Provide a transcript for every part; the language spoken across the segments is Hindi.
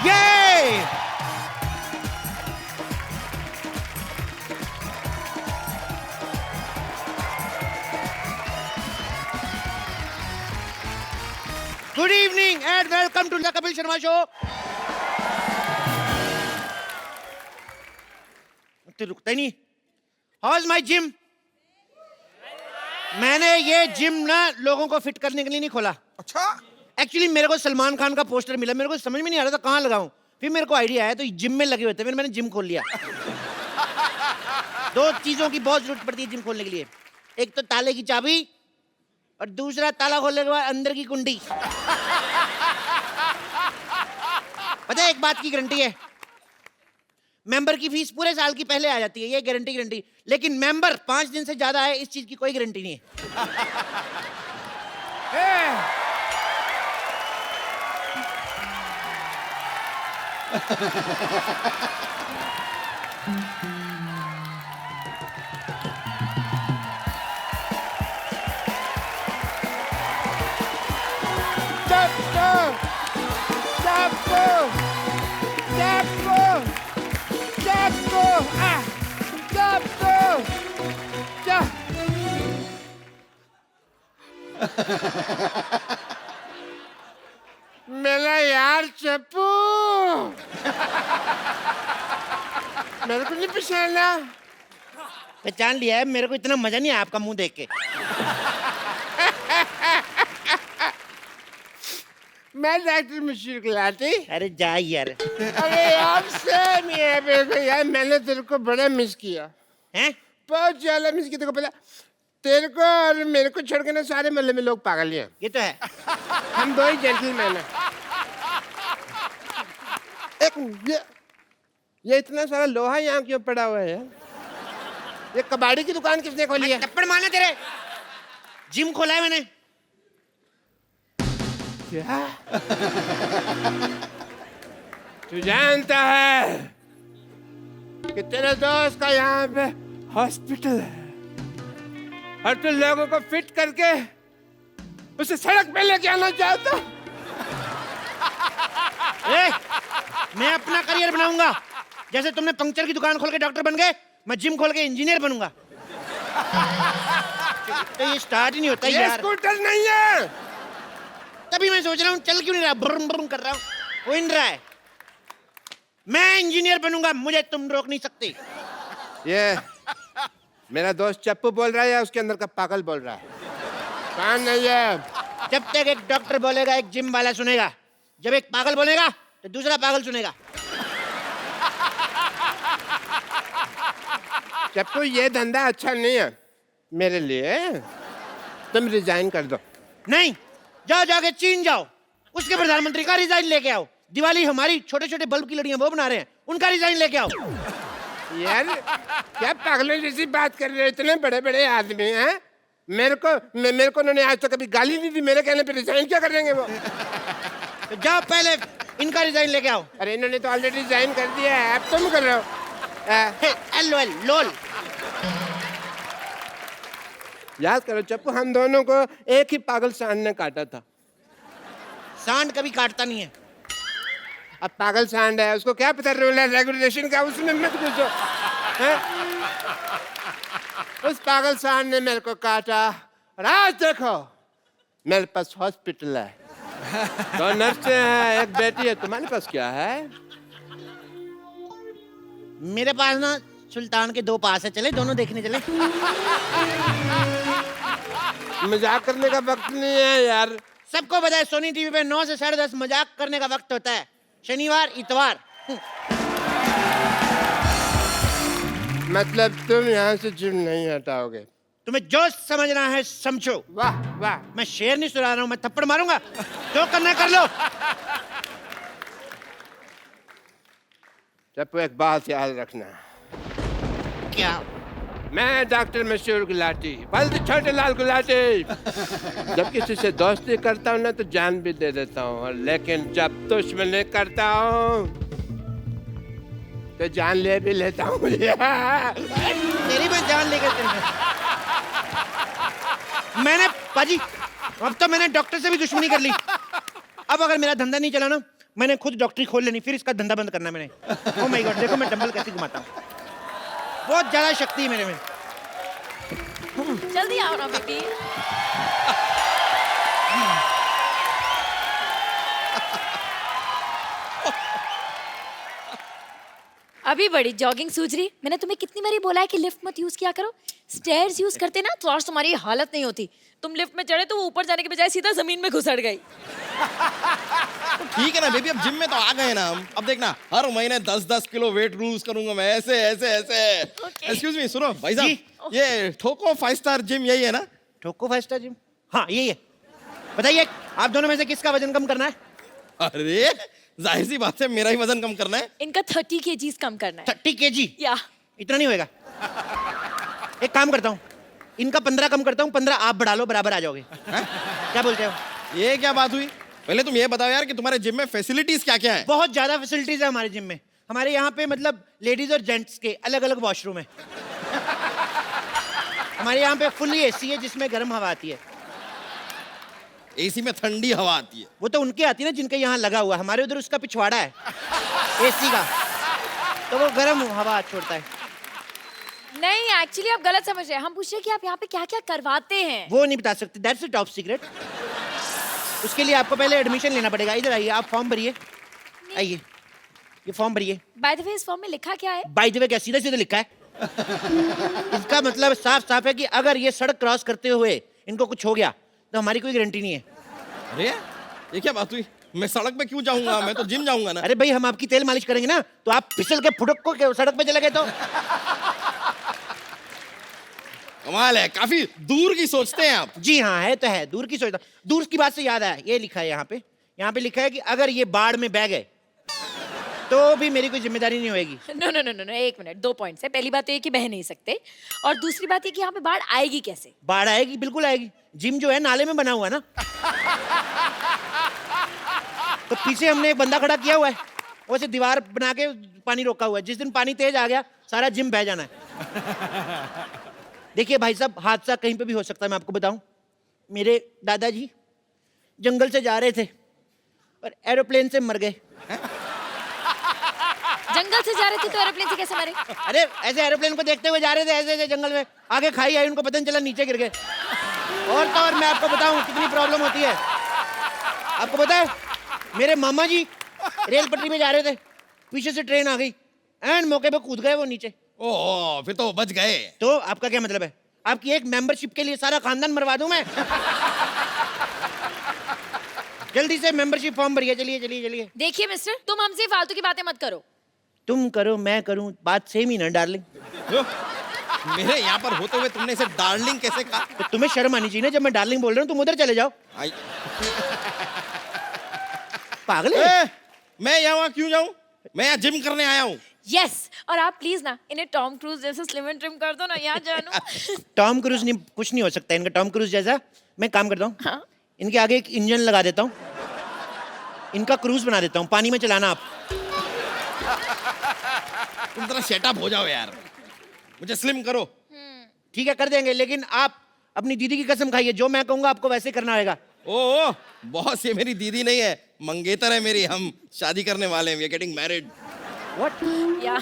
ये good evening and welcome to the Kapil Sharma show. तो रुकता ही नहीं। How is my gym? मैंने ये जिम ना लोगों को फिट करने के लिए नहीं खोला। अच्छा, एक्चुअली मेरे को सलमान खान का पोस्टर मिला, मेरे को समझ में नहीं आ रहा था कहाँ लगाऊं। फिर मेरे को आइडिया आया तो जिम में लगे हुए थे, फिर मैंने जिम खोल लिया। दो चीजों की बहुत जरूरत पड़ती है जिम खोलने के लिए, एक तो ताले की चाबी और दूसरा ताला खोलने के बाद अंदर की कुंडी। पता है एक बात की गारंटी है, मेंबर की फीस पूरे साल की पहले आ जाती है, ये गारंटी। लेकिन मेंबर 5 दिन से ज्यादा है, इस चीज की कोई गारंटी नहीं है। मेरा यार चप्पू, मेरे को नहीं पहचाना। पहचान लिया है, मेरे को इतना मजा नहीं आया आपका मुंह देख के। मैं डॉक्टर मशहूर गुलाटी। अरे जा यार। अरे यार सेम ही है मेरे को यार, मैंने तेरे को बड़ा मिस किया, हैं? बहुत ज्यादा मिस किया। तेरे को पता, तेरे को और मेरे को छोड़ के ना सारे मोहल्ले में लोग पागल ही हैं। ये तो है। हम दो ही जेंटलमैन हैं। एक ये इतना सारा लोहा यहाँ क्यों पड़ा हुआ है यार? ये कबाड़ी की दुकान किसने खोली है? थप्पड़ मारना तेरे। जिम खोला है मैंने। क्या? तू जानता है कि तेरे दोस्त का यहाँ पे हॉस्पिटल है और तू लोगों को फिट करके उसे सड़क पे लेके आना चाहता? मैं अपना करियर बनाऊंगा, जैसे तुमने पंक्चर की दुकान खोल के डॉक्टर बन गए, मैं जिम खोल के इंजीनियर बनूंगा। तो ये स्टार्ट ही नहीं होता ये यार। स्कूटर नहीं है। तभी मैं सोच रहा हूँ चल क्यों नहीं रहा, ब्रुम ब्रुम कर रहा हूँ, हो ही नहीं रहा है। मैं इंजीनियर बनूंगा, मुझे तुम रोक नहीं सकते। ये मेरा दोस्त चप्पू बोल रहा है या उसके अंदर का पागल बोल रहा है? कान नहीं है। जब तक एक डॉक्टर बोलेगा एक जिम वाला सुनेगा, जब एक पागल बोलेगा तो दूसरा पागल सुनेगा। चप्पू ये धंधा अच्छा नहीं है मेरे लिए, तुम रिजाइन कर दो। नहीं, जाओ जाके चीन जाओ, उसके प्रधानमंत्री का रिजाइन लेके आओ। दिवाली हमारी छोटे छोटे बल्ब की लड़ियां वो बना रहे हैं, उनका रिजाइन लेके आओ। यार क्या पागलों जैसी बात कर रहे हो, इतने बड़े बड़े आदमी हैं। मेरे को उन्होंने आज तक कभी गाली नहीं दी, मेरे कहने पे रिजाइन क्या कर देंगे वो? तो जाओ पहले इनका रिजाइन लेके आओ। अरे इन्होंने तो ऑलरेडी रिजाइन कर दिया है, अब तुम कर रहे हो। LOL लोल। याद करो चप्पू, हम दोनों को एक ही पागल सांड ने काटा था। सांड कभी काटता नहीं है। अब पागल सांड है, उसको क्या पता रूल है रेगुलेशन का, उसमें मत घुसो। उस पागल सांड ने मेरे को काटा और आज देखो मेरे पास हॉस्पिटल है, 2 नर्सें हैं, एक बेटी है। तुम्हारे पास क्या है? मेरे पास ना सुल्तान के 2 पास है, चले दोनों देखने चले। मजाक करने का वक्त नहीं है यार। सबको पता है सोनी टीवी पे 9 से 10:30 मजाक करने का वक्त होता है, शनिवार इतवार। मतलब तुम यहाँ से जिम नहीं हटाओगे? तुम्हें जो समझना है समझो। वाह वाह। मैं शेर नहीं सुना रहा हूँ, मैं थप्पड़ मारूंगा, जो करना है कर लो। चप्पू एक बात याद रखना। क्या? मैं डॉक्टर मशहूर गुलाटी, बल्द छोटे लाल गुलाटी। जब किसी से दोस्ती करता हूँ ना तो जान भी दे देता हूँ, लेकिन जब दुश्मनी करता हूँ तो जान ले भी लेता हूँ। तेरी मैं जान लेकर मैंने पाजी, अब तो मैंने डॉक्टर से भी दुश्मनी कर ली। अब अगर मेरा धंधा नहीं चला ना, मैंने खुद डॉक्टरी खोल लेनी, फिर इसका धंधा बंद करना मैंने। ओह माय गॉड, देखो मैं डंबल कैसे घुमाता हूँ, बहुत ज्यादा शक्ति है मेरे में। जल्दी आओ ना बेबी। अभी बड़ी जॉगिंग सूझ रही। मैंने तुम्हें कितनी बारी बोला है कि लिफ्ट मत यूज किया करो। स्टेयर्स यूज करते ना तो आज तुम्हारी हालत नहीं होती। तुम लिफ्ट में चढ़े तो वो ऊपर जाने के बजाय सीधा जमीन में घुसड़ गई। तो ठीक है ना बेबी, अब जिम में तो आ गए ना हम। अब देखना हर महीने 10-10 किलो वेट लूज करूंगा मैं, ऐसे ऐसे ऐसे। एक्सक्यूज मी, सुनो भाई साहब, ये ठोको 5 स्टार जिम यही है ना? ठोको 5 स्टार जिम, हाँ यही है। बताइए आप दोनों में से किसका वजन कम करना है? अरे जाहिर सी बात है मेरा ही वजन कम करना है। इनका 30 kgs कम करना है। 30 kg? या इतना नहीं होएगा। एक काम करता हूँ, इनका 15 कम करता हूँ, 15 आप बढ़ा लो, बराबर आ जाओगे। क्या बोलते हो? ये क्या बात हुई? पहले तुम ये बताओ यार कि तुम्हारे जिम में फैसिलिटीज क्या क्या है? बहुत ज्यादा फैसिलिटीज है हमारे जिम में। हमारे यहाँ पे मतलब लेडीज और जेंट्स के अलग अलग वॉशरूम है। हमारे यहाँ पे फुल्ली एसी है जिसमें गर्म हवा आती है। एसी में ठंडी हवा आती है? वो तो उनके आती है ना जिनके यहाँ लगा हुआ, हमारे उधर उसका पिछवाड़ा है एसी का, तो वो गर्म हवा छोड़ता है। नहीं, एक्चुअली आप गलत समझ रहे हैं। हम पूछ रहे हैं कि आप यहाँ पे क्या क्या करवाते हैं। वो नहीं बता सकते, दैट्स अ टॉप सीक्रेट। उसके लिए आपको पहले एडमिशन लेना पड़ेगा। इधर आइए, आप फॉर्म भरिए, आइए ये फॉर्म भरिए। बाय द वे इस फॉर्म में लिखा क्या है? बाय द वे क्या सीधे सीधे लिखा है? इसका मतलब साफ साफ है कि अगर ये सड़क क्रॉस करते हुए इनको कुछ हो गया तो हमारी कोई गारंटी नहीं है। अरे ये क्या बात हुई? मैं सड़क पे क्यों जाऊंगा, मैं तो जिम जाऊंगा ना। अरे भाई हम आपकी तेल मालिश करेंगे ना, तो आप फिसल के फुटक को सड़क पे चले गए तो? कमाल है, काफी दूर की सोचते हैं आप। जी हाँ, है तो है, दूर की सोचता। दूर की बात से याद आया, ये लिखा है यहाँ पे लिखा है कि अगर ये बाढ़ में बह गए तो भी मेरी कोई जिम्मेदारी नहीं होगी। नो नो नो नो, एक मिनट, 2 पॉइंट्स है। पहली बात तो ये कि बह नहीं सकते, और दूसरी बात ये कि यहाँ पे बाढ़ आएगी कैसे? बाढ़ आएगी, बिल्कुल आएगी। जिम जो है नाले में बना हुआ है ना, तो पीछे हमने एक बंदा खड़ा किया हुआ है, वैसे दीवार बना के पानी रोका हुआ है। जिस दिन पानी तेज आ गया सारा जिम बह जाना है। देखिए भाई साहब, हादसा कहीं पे भी हो सकता है। मैं आपको बताऊं, मेरे दादाजी जंगल से जा रहे थे और एरोप्लेन से मर गए। जंगल से जा रहे थे तो एरोप्लेन से कैसे मरे? अरे ऐसे एरोप्लेन को देखते हुए जा रहे थे, ऐसे ऐसे जंगल में, आगे खाई आई, उनको पता नहीं चला, नीचे गिर गए। और तो और मैं आपको बताऊं कितनी प्रॉब्लम होती है। आपको पता है, मेरे मामा जी रेल पटरी पे जा रहे थे, पीछे से ट्रेन आ गई, एंड मौके पे कूद गए वो नीचे। ओह, फिर तो बच गए। तो आपका क्या मतलब है? आपकी एक मेंबरशिप के लिए सारा खानदान मरवा दूं मैं? जल्दी से मेंबरशिप फॉर्म भरिए, चलिए चलिए चलिए। देखिए मिस्टर, तुम हमसे फालतू की बातें मत करो। तुम करो मैं करूं, बात सेम ही ना डार्लिंग। मेरे यहाँ पर होते हुए तुमने इसे डार्लिंग कैसे कहा? तो तुम्हें शर्म आनी चाहिए ना, जब मैं डार्लिंग बोल रहा हूँ तुम उधर चले जाओ। पागल है? मैं यहाँ क्यों जाऊँ? मैं यहाँ जिम करने आया हूँ। यस, और आप प्लीज ना इन्हें टॉम क्रूज जैसे स्लिम एंड ट्रिम कर दो ना, यहाँ जानू। टॉम क्रूज नहीं, कुछ नहीं हो सकता इनका टॉम क्रूज जैसा। मैं काम करता हूँ, हाँ? इनके आगे एक इंजन लगा देता हूँ, इनका क्रूज बना देता हूँ, पानी में चलाना आप। तुम जरा सेटअप हो जाओ यार, मुझे स्लिम करो। ठीक है कर देंगे, लेकिन आप अपनी दीदी की कसम खाइए, जो मैं कहूँगा आपको वैसे करना होगा। ओह बॉस, ये मेरी दीदी नहीं है, मंगेतर है मेरी। हम शादी करने वाले हैं, we are getting married. What? या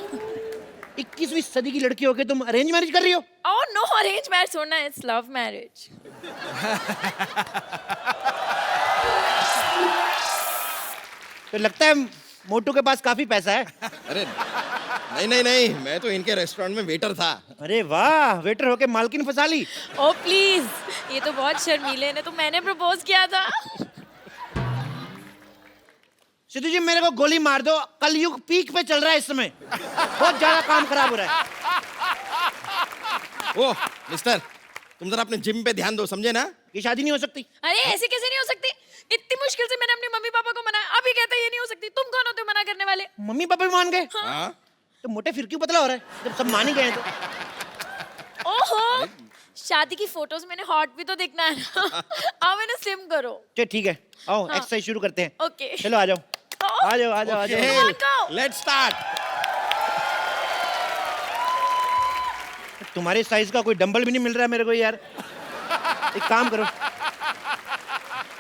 21वीं सदी की लड़की होके तुम अरेंज मैरिज कर रही हो? ओह नो, अरेंज मैरिज होना, इट्स लव मैरिज। तो लगता है मोटू के पास काफी पैसा है। अरे नहीं नहीं नहीं, मैं तो इनके रेस्टोरेंट में वेटर था। अरे वाह, वेटर होके मालकिन फंसा ली। ओ प्लीज, ये तो बहुत शर्मीले ने, तो मैंने प्रपोज किया था। सिद्धू जी मेरे को गोली मार दो, कलयुग पीक पे चल रहा है इस समय, बहुत ज्यादा काम खराब हो रहा है। ओह मिस्टर, तुम जरा अपने जिम पे ध्यान दो, समझे ना? ये शादी नहीं हो सकती। अरे ऐसे कैसे नहीं हो सकती? इतनी मुश्किल से मैंने अपने मम्मी पापा को मनाया, अभी कहते हैं ये नहीं हो सकती। तुम कौन होते हो मना करने वाले? मम्मी पापा भी मान गए? हाँ? तो मोटे फिर क्यों पतला हो रहा है जब सब मान ही गए हैं तो? ओहो, शादी की फोटोज मैंने हॉट भी तो देखना है ना। आओ मैंने स्लिम करो। चलो ठीक है, आओ हाँ। एक्सरसाइज शुरू करते हैं। ओके। चलो आ जाओ आ जाओ आ जाओ आ जाओ। Come on, go. Let's start. तुम्हारे साइज का कोई डंबल भी नहीं मिल रहा है मेरे को यार। एक काम करो,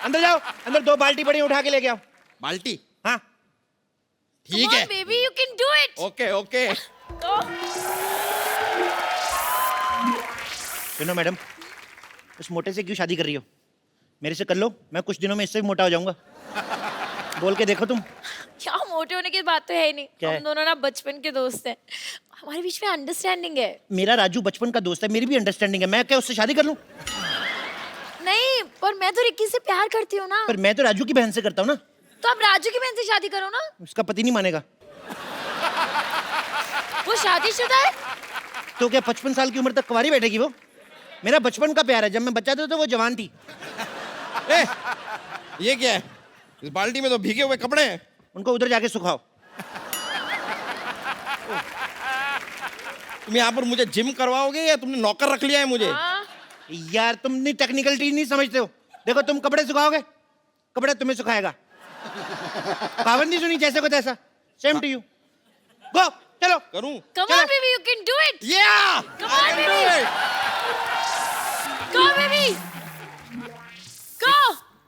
अंदर जाओ, अंदर 2 बाल्टी पड़ी, उठा के लेके आओ। बाल्टी? हाँ ठीक है baby you can do it. Okay okay सुनो मैडम, उस मोटे से क्यों शादी कर रही हो? मेरे से कर लो, मैं कुछ दिनों में इससे भी मोटा हो जाऊंगा। बोल के देखो तुम। क्या मोटे होने की बात तो है ही नहीं। क्या हम है? दोनों ना बचपन के दोस्त हैं, हमारे बीच में अंडरस्टैंडिंग है। मेरा राजू बचपन का दोस्त है, मेरी भी अंडरस्टैंडिंग है। मैं क्या उससे शादी कर लूं? नहीं, पर मैं तो रिक्की से प्यार करती हूँ ना। पर मैं तो राजू की बहन से करता हूँ ना। तो आप राजू की बहन से शादी करो ना। उसका पति नहीं मानेगा। वो शादीशुदा है। तो क्या 55 साल की उम्र तक कुंवारी बैठेगी वो? मेरा बचपन का प्यार है, जब मैं बच्चा था तो वो जवान थी। ए, ये क्या है? इस बाल्टी में तो भीगे हुए कपड़े हैं। उनको उधर जाके सुखाओ। तुम यहाँ पर मुझे जिम करवाओगे या तुमने नौकर रख लिया है मुझे? हाँ। यार तुम नहीं टेक्निकलिटी नहीं समझते हो। देखो तुम कपड़े सुखाओगे, कपड़े तुम्हें सुखाएगा। कहावत नहीं सुनी, जैसे को तैसा। Same to you. गो, चलो। करूं? Come on baby, you can do it. Yeah! Come on, baby. Go baby. Go.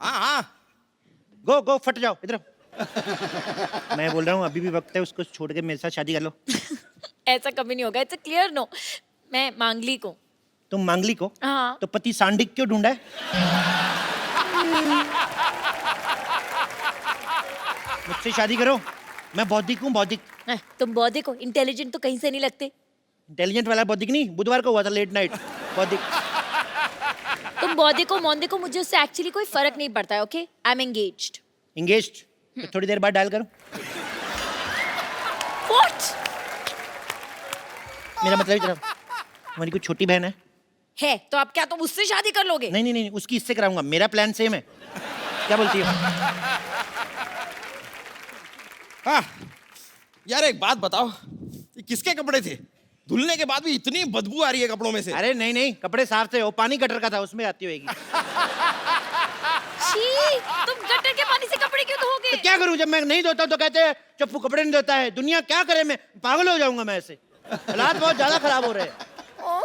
हाँ गो गो, फट जाओ इधर आओ। मैं बोल रहा हूँ अभी भी वक्त है, उसको छोड़ के मेरे साथ शादी कर लो। ऐसा कभी नहीं होगा। It's a clear no. मैं मांगलिक हूँ। तुम मांगलिक हो? हाँ। तो पति सांडिक क्यों ढूंढा है? मुझसे शादी करो, मैं बौद्धिक हूँ, बौद्धिक। तुम बौद्धिक हो, इंटेलिजेंट तो कहीं से नहीं लगते। इंटेलिजेंट वाला बौद्धिक नहीं, बुधवार को हुआ था लेट नाइट बौद्धिक। तुम बौद्धिक हो मौद्धिक हो, मुझे उससे एक्चुअली कोई फर्क नहीं पड़ता है। Okay, I am engaged. Engaged? तो थोड़ी देर बाद डायल करो। व्हाट? मेरा मतलब इधर आओ। हमारी कोई छोटी बहन है? तो आप क्या तुम उससे शादी कर लोगे? नहीं नहीं नहीं, उसकी इससे कराऊंगा। मेरा प्लान सेम है। क्या बोलती हो? हाँ यार एक बात बताओ, ये किसके कपड़े थे? धुलने के बाद भी इतनी बदबू आ रही है कपड़ों में से। अरे नहीं नहीं, कपड़े साफ थे, वो पानी गटर का था, उसमें आती होगी। छी, तुम गटर के पानी से कपड़े क्यों धोगे? तो क्या करूं, जब मैं नहीं धोता हूं तो कहते हैं चप्पू कपड़े नहीं धोता है। दुनिया क्या करे, मैं पागल हो जाऊंगा मैं ऐसे। हालात बहुत ज्यादा खराब हो रहे हैं। ओह,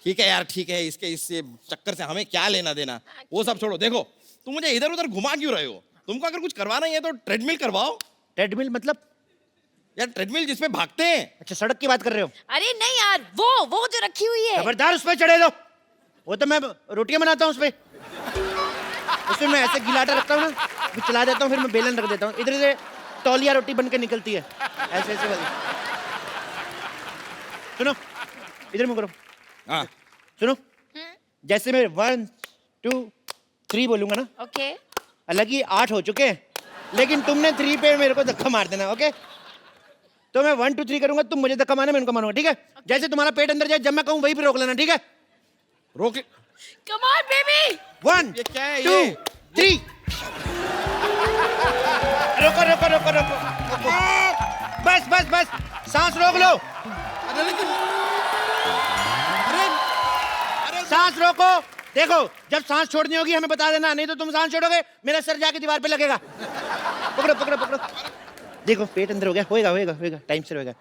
ठीक है यार ठीक है, इसके इससे चक्कर से हमें क्या लेना देना, वो सब छोड़ो। देखो तुम मुझे इधर उधर घुमा क्यों रहे हो? तुमको अगर कुछ करवाना ही है तो ट्रेडमिल करवाओ। ट्रेडमिल मतलब? यार ट्रेडमिल जिसपे भागते हैं। अच्छा, सड़क की बात कर रहे हो? अरे नहीं यार, वो जो रखी हुई है। खबरदार उस पर चढ़े दो। वो तो मैं रोटियां बनाता हूँ उस पे। उसमें मैं ऐसे गिलाटा रखता हूँ ना, फिर चला देता हूँ, फिर मैं बेलन रख देता हूँ, इधर से तौलिया रोटी बन के निकलती है ऐसे ऐसे वाली। सुनो, इधर मुंह करो। हाँ सुनो, जैसे मैं 1 2 3 बोलूंगा ना, ओके। अलग ही 8 हो चुके हैं, लेकिन तुमने 3 पे मेरे को धक्का मार देना। ओके, तो मैं 1 2 3 करूंगा, तुम मुझे धक्का मारना, मैं उनको मारूंगा। ठीक है? जैसे तुम्हारा पेट अंदर जाए, जब मैं कहूँ वहीं पे रोक लेना। ठीक है? रोक। Come on baby. 1 ये क्या है 2 ये? 3। रोको रोको रोको रोको रोको। बस बस बस, सांस रोक लो। अरे लेकिन अरे सांस रोको। देखो, जब सांस छोड़नी होगी हमें बता देना, नहीं तो तुम सांस छोड़ोगे मेरा सर जाके दीवार पे लगेगा। पकड़ो पकड़ो पकड़ो। देखो पेट अंदर हो गया, होएगा होएगा होएगा, टाइम से होएगा।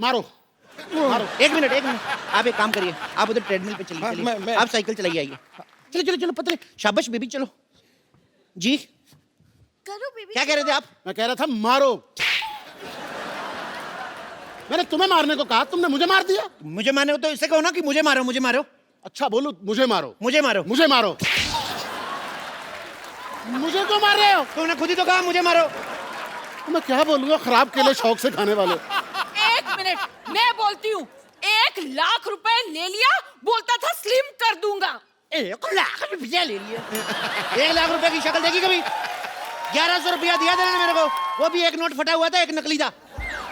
मारो मारो। एक मिनट एक मिनट, आप एक काम करिए, आप उधर ट्रेडमिल पे चलिए हाँ, चलिए। मैं- आप साइकिल चलाइए, आइए। चलो चलो चलो पतले, शाबाश बेबी, चलो जी। करो बेबी। क्या कह रहे थे आप? मैं कह रहा था मारो। मैंने तुम्हें मारने को कहा, तुमने मुझे मार दिया। मुझे मारो तो इससे कहो ना कि मुझे मारो, मुझे मारो। अच्छा बोलू मुझे मारो, मुझे मारो। मुझे मारो। मुझे क्यों मार रहे हो? तुमने खुद ही तो कहा मुझे मारो। तो मैं क्या बोलूंगा, खराब केले शौक से खाने वाले। एक मिनट, मैं बोलती हूँ। 1 लाख रुपए ले लिया, बोलता था स्लिम कर दूंगा। 1 लाख रुपया ले लिया। 1 लाख रुपए की शक्ल देखी कभी? 1100 रुपया दिया था मेरे को, वो भी एक नोट फटा हुआ था, एक नकली था।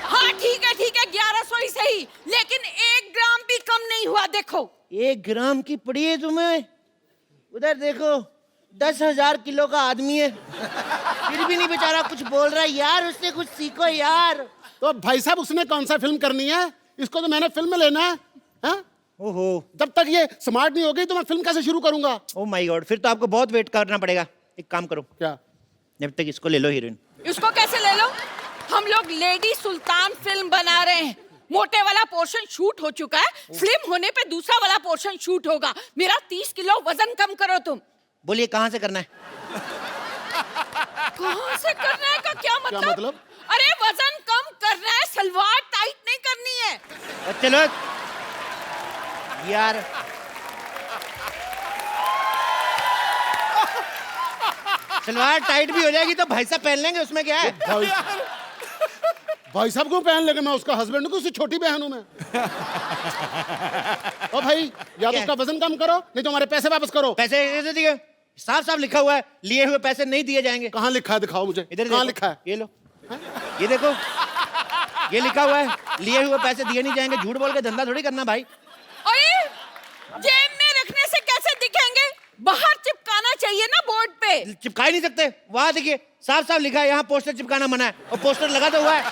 हाँ ठीक है 1100 ही सही, लेकिन 1 ग्राम भी कम नहीं हुआ। देखो 1 ग्राम की पड़ी है तुम्हें? उधर देखो, 10,000 किलो का आदमी है, फिर भी नहीं बेचारा कुछ बोल रहा है। यार उससे कुछ सीखो यार। तो भाई साहब उसने कौन सा फिल्म करनी है? इसको तो मैंने फिल्म में लेना है, हाँ? ओहो, जब तक ये स्मार्ट नहीं हो गई तो मैं फिल्म कैसे शुरू करूंगा? ओ माय गॉड, फिर तो आपको बहुत वेट करना पड़ेगा। एक काम करो, क्या? जब तक इसको ले लो हीरोइन। इसको कैसे ले लो? हम लोग लेडी सुल्तान फिल्म बना रहे हैं। मोटे वाला पोर्शन शूट हो चुका है, स्लिम होने पे दूसरा वाला पोर्शन शूट होगा। मेरा 30 किलो वजन कम करो तुम। बोलिए कहाँ से करना है? कहाँ से करना है का क्या मतलब? मतलब? अरे वजन कम करना है, सलवार टाइट नहीं करनी है। चलो यार, सलवार टाइट भी हो जाएगी तो भाई साहब पहन लेंगे, उसमें क्या है? भाई साहब को पहन लेंगे, मैं उसका हस्बैंड हूँ, उससे छोटी बहन हूँ मैं। ओ भाई, या तो क्या? उसका वजन कम करो, नहीं तो हमारे पैसे वापस करो। पैसे ऐसे दिए, साफ साफ लिखा हुआ है, लिए हुए पैसे नहीं दिए जाएंगे। कहाँ लिखा है, दिखाओ मुझे। इधर कहाँ देखो, लिखा है? ये लो, ये देखो, ये लिखा हुआ है, लिए हुए पैसे दिए नहीं जाएंगे। झूठ बोल के धंधा थोड़ी करना भाई। अरे जेब में रखने से कैसे दिखेंगे? बाहर चिपकाना चाहिए ना बोर्ड पे। चिपका ही नहीं सकते, वहां देखिए साफ साफ लिखा है, यहाँ पोस्टर चिपकाना मना है, और पोस्टर लगा तो हुआ है।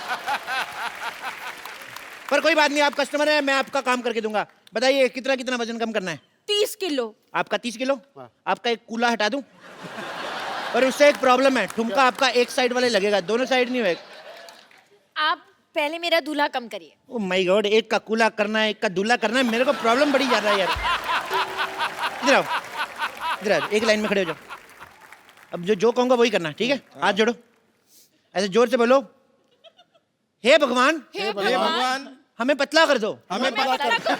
पर कोई बात नहीं, आप कस्टमर है, मैं आपका काम करके दूंगा। बताइए कितना कितना वजन कम करना है? 30 किलो। आपका 30 किलो? आपका एक कूला हटा दूं? पर उससे एक प्रॉब्लम है, ठुमका आपका एक साइड वाले लगेगा, दोनों साइड नहीं होएगा। आप पहले मेरा दूल्हा कम करिए। ओ माय गॉड, एक का कूला करना है, एक का दूल्हा करना है, मेरे को प्रॉब्लम बड़ी ज्यादा है यार। इधर आओ, इधर आओ, एक लाइन में खड़े हो जाओ। अब जो कहूंगा वही करना, ठीक है? हाथ जोड़ो, ऐसे जोर से बोलो, हे भगवान, हे भगवान हमें पतला कर दो। हमें पता कर।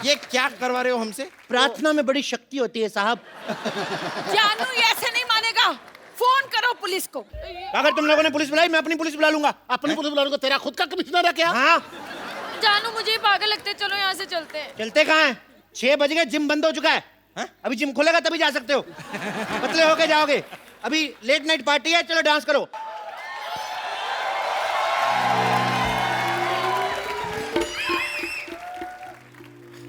ये क्या करवा रहे हो हमसे? प्रार्थना में बड़ी शक्ति होती है साहब। जानू ये ऐसे नहीं मानेगा, फोन करो पुलिस को। अगर तुम लोगों ने पुलिस बुलाई, मैं अपनी पुलिस बुला लूंगा। अपनी पुलिस बुला लूंगा, तेरा खुद का कमिश्नर है क्या? हाँ, जानू मुझे पागल लगते, चलो यहाँ से चलते हैं। चलते कहाँ हैं? 6 बज गए, जिम बंद हो चुका है। अभी जिम खुलेगा तभी जा सकते हो, पतले होके जाओगे। अभी लेट नाइट पार्टी है, चलो डांस करो।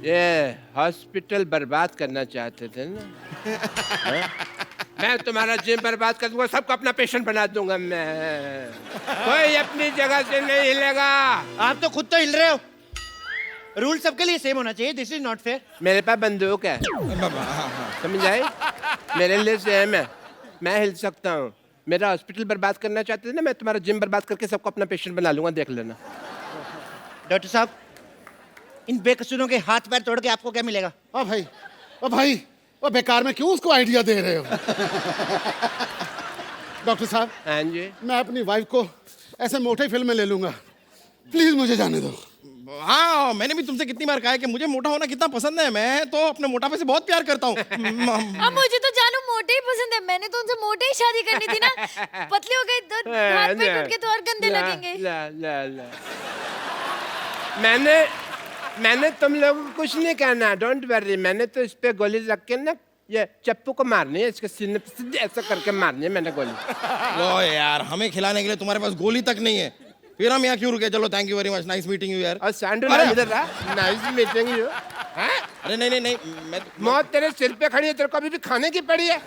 ये हॉस्पिटल बर्बाद करना चाहते थे ना? मैं तुम्हारा जिम बर्बाद कर दूंगा, सबको अपना पेशेंट बना दूंगा मैं। कोई अपनी जगह से नहीं हिलेगा। आप तो खुद तो हिल रहे हो। रूल सबके लिए सेम होना चाहिए, दिस इज नॉट फेयर। मेरे पास बंदूक है, समझ आए? मेरे लिए सेम है, मैं हिल सकता हूँ। मेरा हॉस्पिटल बर्बाद करना चाहते थे ना, मैं तुम्हारा जिम बर्बाद करके सबको अपना पेशेंट बना लूंगा, देख लेना। डॉक्टर साहब, इन बेकसूरों के हाथ पैर तोड़ के आपको क्या मिलेगा? ओ भाई, ओ भाई, ओ बेकार में क्यों उसको आइडिया दे रहे हो? डॉक्टर साहब, हाँ जी। मैं अपनी वाइफ को ऐसे मोटे फिल्म में ले लूंगा, प्लीज मुझे जाने दो। हाँ, मैंने भी तुमसे कितनी बार कहा है कि मुझे मोटा होना कितना पसंद है। मैं तो अपने मोटापे से बहुत प्यार करता हूँ। अब मुझे तो जानू मोटे ही पसंद है, मैंने तो उनसे मोटे ही शादी करनी थी ना। पतले हो गए तो हाथ पैर टूट के तो और गंदे लगेंगे। मैंने तुम लोगों को कुछ नहीं कहना, डोंट वरी। मैंने तो इस पे गोली रख के ना, ये चप्पू को मारनी है, इसके सीने पे सीधे ऐसा करके मारनी है मैंने गोली। लो यार, हमें खिलाने के लिए तुम्हारे पास गोली तक नहीं है, फिर हम यहाँ क्यों रुके? चलो, thank you very much, nice meeting you यार। और सैंडू इधर रहा, नाइस मीटिंग यू। अरे नहीं नहीं नहीं, मैं मौत तेरे सिर पे खड़ी है, तेरे को अभी भी खाने की पड़ी है।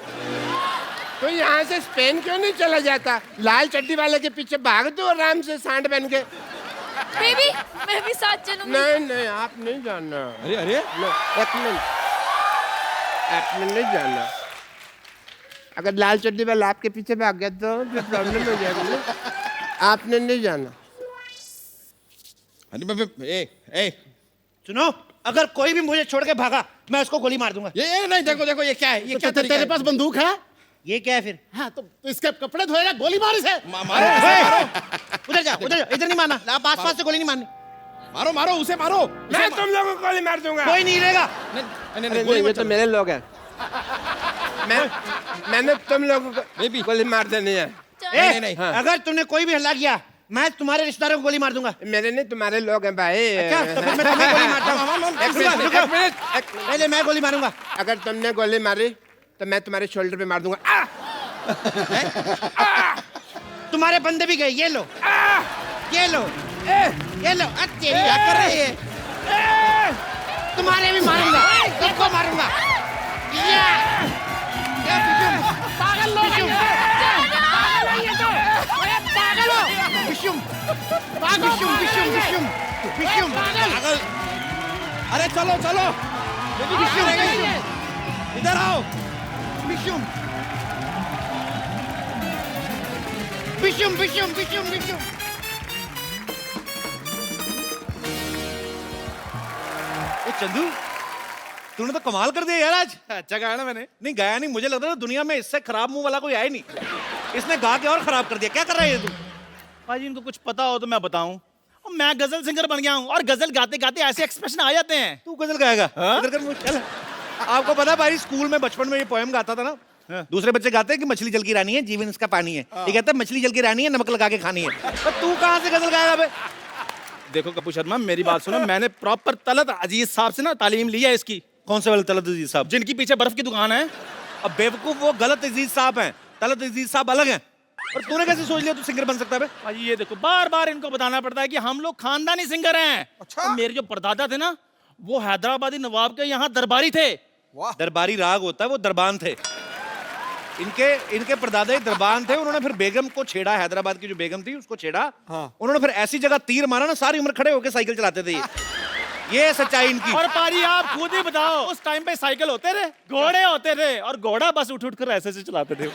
तो यहाँ से स्पेन क्यों नहीं चला जाता? लाल चड्डी वाले के पीछे भाग दो आराम से, सांड बन के। बेबी, मैं भी साथ चलूंगी। नहीं नहीं, आप नहीं जाना। अरे अरे एक मिनट नहीं जाना। अगर लाल चड्डी वाला आपके पीछे भाग गया तो प्रॉब्लम हो जाएगी ना। आपने नहीं जाना। ए सुनो, अगर कोई भी मुझे छोड़ के भागा, मैं उसको गोली मार दूंगा। ये नहीं, देखो देखो, ये क्या है? ये क्या तरीका तेरे है? पास बंदूक है? ये क्या है फिर? हाँ, तो इसके कपड़े धोएगा, गोली मार इसे। मारो उसे, मारो उधर जाओ, उधर जाओ, इधर नहीं मारना। आप आसपास से गोली नहीं मारनी। मारो मारो उसे, मारो। मैं तुम लोगों को गोली मार दूंगा। कोई नहीं रहेगा। नहीं, अरे गोली नहीं, ये मत तो मेरे लोग हैं। मैंने तुम लोगों को बेबी गोली मार देनी है। ए, नहीं, हाँ। अगर तुमने कोई भी हल्ला किया, मैं तुम्हारे रिश्तेदारों को गोली मार दूंगा। मेरे नहीं, तुम्हारे लोग हैं भाई। अच्छा, तो फिर मैं तुम्हें गोली मारता हूँ। एक मिनट, एक मिनट। पहले मैं गोली मारूंगा। अगर तुमने गोली मारी तो मैं तुम्हारे शोल्डर पे मार दूंगा। तुम्हारे बंदे भी गए, ये लो, ये लो, ये लो। अच्छे क्या कर रही है? तुम्हारे भी मारूंगा, सबको मारूंगा। या पागल लोग हैं ये। पागल है ये तो। अरे पागल हो। विशुम, विशुम, विशुम, विशुम, विशुम। पागल। अरे चलो चलो, विशुम, विशुम, इधर आओ। विशुम, विशुम, विशुम, विशुम, विशुम। ए चंदू, तूने तो कमाल कर दिया यार आज। अच्छा गाया ना मैंने। नहीं गाया नहीं, मुझे लग रहा था दुनिया में इससे खराब मुंह वाला कोई है ही नहीं। इसने गा के और खराब कर दिया। क्या कर रहा है ये तू? भाजी इनको कुछ पता हो तो मैं बताऊं, मैं गजल सिंगर बन गया हूँ और गजल गाते गाते ऐसे एक्सप्रेशन आ जाते हैं। तू गजल गाएगा? इधर कर मुंह, चल। आपको पता है भाई, स्कूल में बचपन में ये पोएम गाता था ना, दूसरे बच्चे गाते हैं कि मछली जल की रानी है, जीवन इसका पानी है। ये कहता है मछली जल की रानी है, नमक लगा के खानी है। तो तू कहाँ से गजल गाएगा बे? देखो कपूर शर्मा, मेरी बात सुनो, मैंने प्रॉपर तलत अजीज साहब से ना तालीम ली है इसकी। कौन से वाले तलत अजीज साहब? जिनकी पीछे बर्फ की दुकान है। अब बेवकूफ, वो गलत अजीज साहब हैं, तलत अजीज साहब अलग हैं। और तूने कैसे सोच लिया तू सिंगर बन सकता है बे? भाजी ये देखो, बार बार इनको बताना पड़ता है कि हम लोग खानदानी सिंगर हैं। अच्छा? मेरे जो परदादा थे ना, वो हैदराबादी नवाब के यहाँ दरबारी थे। दरबारी राग होता है, वो दरबान थे। इनके परदादा ही दरबान थे। उन्होंने फिर बेगम को छेड़ा, हैदराबाद की जो बेगम थी उसको छेड़ा। उन्होंने फिर ऐसी जगह तीर मारा ना, सारी उम्र खड़े होकर साइकिल चलाते थे ये सच्चाई इनकी। और पारी आप खुद ही बताओ, उस टाइम पे साइकिल होते थे, घोड़े होते थे, और घोड़ा बस उठ उठ कर ऐसे से चलाते थे।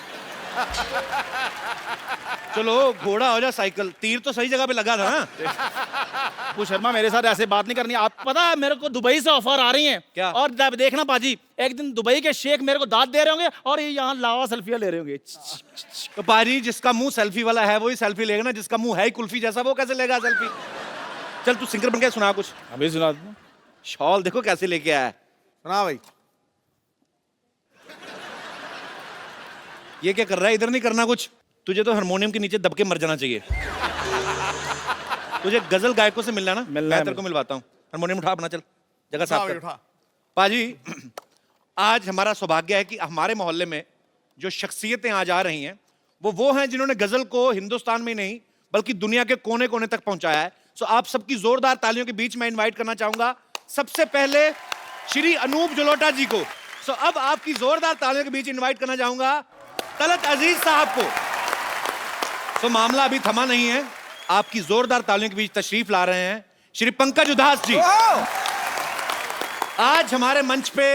चलो घोड़ा हो जा साइकिल, तीर तो सही जगह पे लगा था ना। कपूर शर्मा मेरे साथ ऐसे बात नहीं करनी। आप पता है मेरे को दुबई से ऑफर आ रही हैं। क्या? और जब देखना बाजी, एक दिन दुबई के शेख मेरे को दाद दे रहे होंगे और ये यहाँ लावा सेल्फियां ले रहे होंगे। तो पाजी, जिसका मुंह सेल्फी वाला है वही सेल्फी लेगा ना, जिसका मुंह है ही कुल्फी जैसा वो कैसे लेगा सेल्फी? चल तू सिंगर बन के सुना कुछ। अभी सुना दूं? शॉल देखो कैसे लेके आया है। सुना भाई। ये क्या कर रहा है? इधर नहीं करना कुछ। तुझे तो हारमोनियम के नीचे दब के मर जाना चाहिए। तुझे गजल गायकों से मिलना ना, मैं तेरे को मिलवाता हूँ। हारमोनियम उठा अपना, चल जगह साफ कर। पाजी, आज हमारा सौभाग्य है कि हमारे मोहल्ले में जो शख्सियतें आज आ रही हैं वो हैं जिन्होंने गजल को हिंदुस्तान में नहीं बल्कि दुनिया के कोने कोने तक पहुंचाया है। सो आप सबकी जोरदार तालियों के बीच मैं इनवाइट करना चाहूंगा सबसे पहले श्री अनूप जलोटा जी को। सो अब आपकी जोरदार तालियों के बीच इनवाइट करना चाहूंगा तलत अजीज साहब को। सो मामला अभी थमा नहीं है, आपकी जोरदार तालियों के बीच तशरीफ ला रहे हैं श्री पंकज उदास जी। आज हमारे मंच पे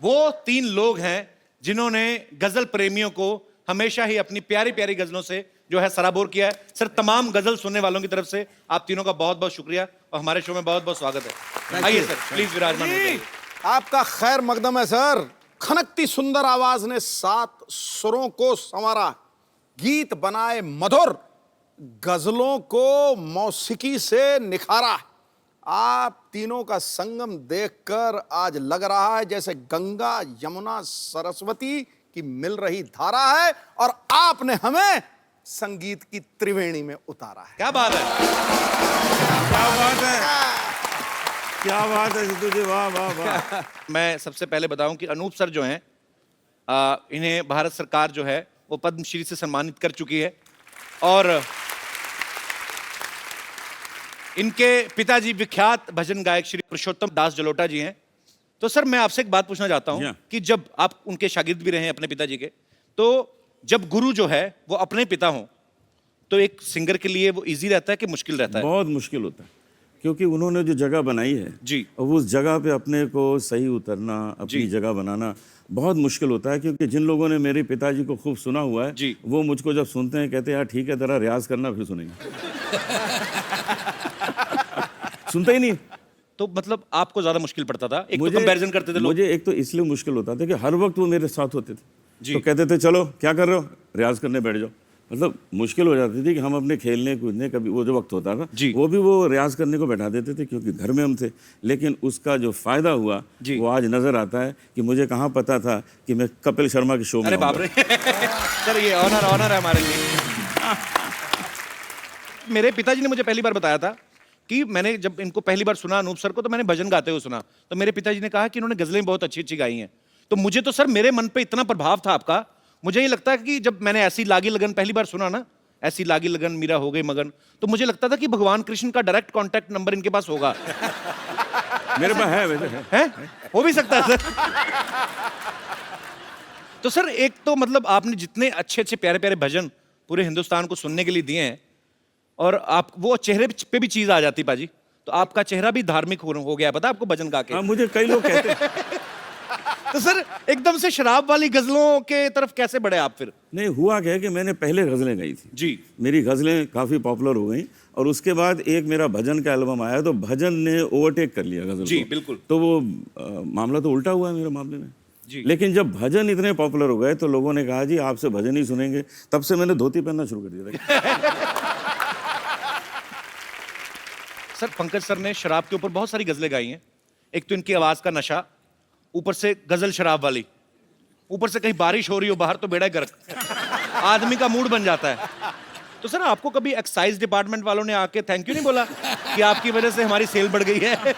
वो 3 लोग हैं जिन्होंने गजल प्रेमियों को हमेशा ही अपनी प्यारी प्यारी गजलों से जो है सराबोर किया है। सर, तमाम गजल सुनने वालों की तरफ से आप तीनों का बहुत बहुत शुक्रिया और हमारे शो में बहुत बहुत स्वागत है। आइए सर, प्लीज विराजमान हो जाइए। आपका खैर मकदम है सर। खनकती सुंदर आवाज ने 7 सुरों को संवारा, गीत बनाए मधुर, गजलों को मौसीकी से निखारा। आप तीनों का संगम देखकर आज लग रहा है जैसे गंगा यमुना सरस्वती की मिल रही धारा है और आपने हमें संगीत की त्रिवेणी में उतारा है। क्या बात है, क्या बात है, क्या बात है सिद्धू जी, वाह वाह वाह। मैं सबसे पहले बताऊं कि अनूप सर जो हैं, इन्हें भारत सरकार जो है वो पद्मश्री से सम्मानित कर चुकी है और इनके पिताजी विख्यात भजन गायक श्री पुरुषोत्तम दास जलोटा जी हैं। तो सर मैं आपसे एक बात पूछना चाहता हूं कि जब आप उनके शागिर्द भी रहे हैं अपने पिताजी के, तो जब गुरु जो है वो अपने पिता हों तो एक सिंगर के लिए वो इजी रहता है कि मुश्किल रहता है? बहुत मुश्किल होता है, क्योंकि उन्होंने जो जगह बनाई है जी, और उस जगह पे अपने को सही उतरना, अपनी जगह बनाना बहुत मुश्किल होता है। क्योंकि जिन लोगों ने मेरे पिताजी को खूब सुना हुआ है जी, वो मुझको जब सुनते हैं कहते हैं यार ठीक है, जरा रियाज करना फिर सुनेंगे। सुनते ही नहीं। तो मतलब आपको ज्यादा मुश्किल पड़ता था? एक तो कंपैरिजन करते थे लोग। मुझे एक तो इसलिए मुश्किल होता था कि हर वक्त वो मेरे साथ होते थे जी। तो कहते थे चलो क्या कर रहे हो, रियाज करने बैठ जाओ। मतलब मुश्किल हो जाती थी कि हम अपने खेलने कूदने का भी वो जो वक्त होता था जी, वो भी वो रियाज करने को बैठा देते थे क्योंकि घर में हम थे। लेकिन उसका जो फायदा हुआ वो आज नजर आता है कि मुझे कहाँ पता था कि मैं कपिल शर्मा के शो में। अरे बाप रे सर, ये ऑनर है हमारे लिए। मेरे पिताजी ने मुझे पहली बार बताया था कि मैंने जब इनको पहली बार सुना अनूप सर को तो मैंने भजन गाते हुए सुना, तो मेरे पिताजी ने कहा कि इन्होंने गजलें बहुत अच्छी अच्छी गाई हैं। तो मुझे तो सर मेरे मन पे इतना प्रभाव था आपका, मुझे ये लगता है कि जब मैंने ऐसी लागी लगन पहली बार सुना ना, ऐसी लागी लगन मीरा हो गई मगन, तो मुझे लगता था कि भगवान कृष्ण का डायरेक्ट कांटेक्ट नंबर इनके पास होगा। मेरे पास है, वैसे है? हो भी सकता है सर। तो सर एक तो मतलब आपने जितने अच्छे अच्छे प्यारे प्यारे भजन पूरे हिंदुस्तान को सुनने के लिए दिए हैं और आप वो चेहरे पे भी चीज आ जाती पाजी, तो आपका चेहरा भी धार्मिक हो गया, पता आपको भजन गा के? हाँ, मुझे कई लोग कहते हैं तो सर एकदम से शराब वाली गजलों के तरफ कैसे बढ़े आप फिर? नहीं, हुआ क्या है कि मैंने पहले गज़लें गाई थी जी। मेरी गज़लें काफ़ी पॉपुलर हो गई और उसके बाद एक मेरा भजन का एल्बम आया तो भजन ने ओवरटेक कर लिया गज़ल जी, को। बिल्कुल। तो वो मामला तो उल्टा हुआ है मेरे मामले में जी। लेकिन जब भजन इतने पॉपुलर हो गए तो लोगों ने कहा जी आपसे भजन ही सुनेंगे, तब से मैंने धोती पहनना शुरू कर दिया था। सर पंकज सर ने शराब के ऊपर बहुत सारी गजलें गाई हैं। एक तो इनकी आवाज का नशा, ऊपर से गजल शराब वाली, ऊपर से कहीं बारिश हो रही हो बाहर तो बेड़ा गर्क, आदमी का मूड बन जाता है। तो सर आपको कभी एक्साइज डिपार्टमेंट वालों ने आके थैंक यू नहीं बोला कि आपकी वजह से हमारी सेल बढ़ गई है?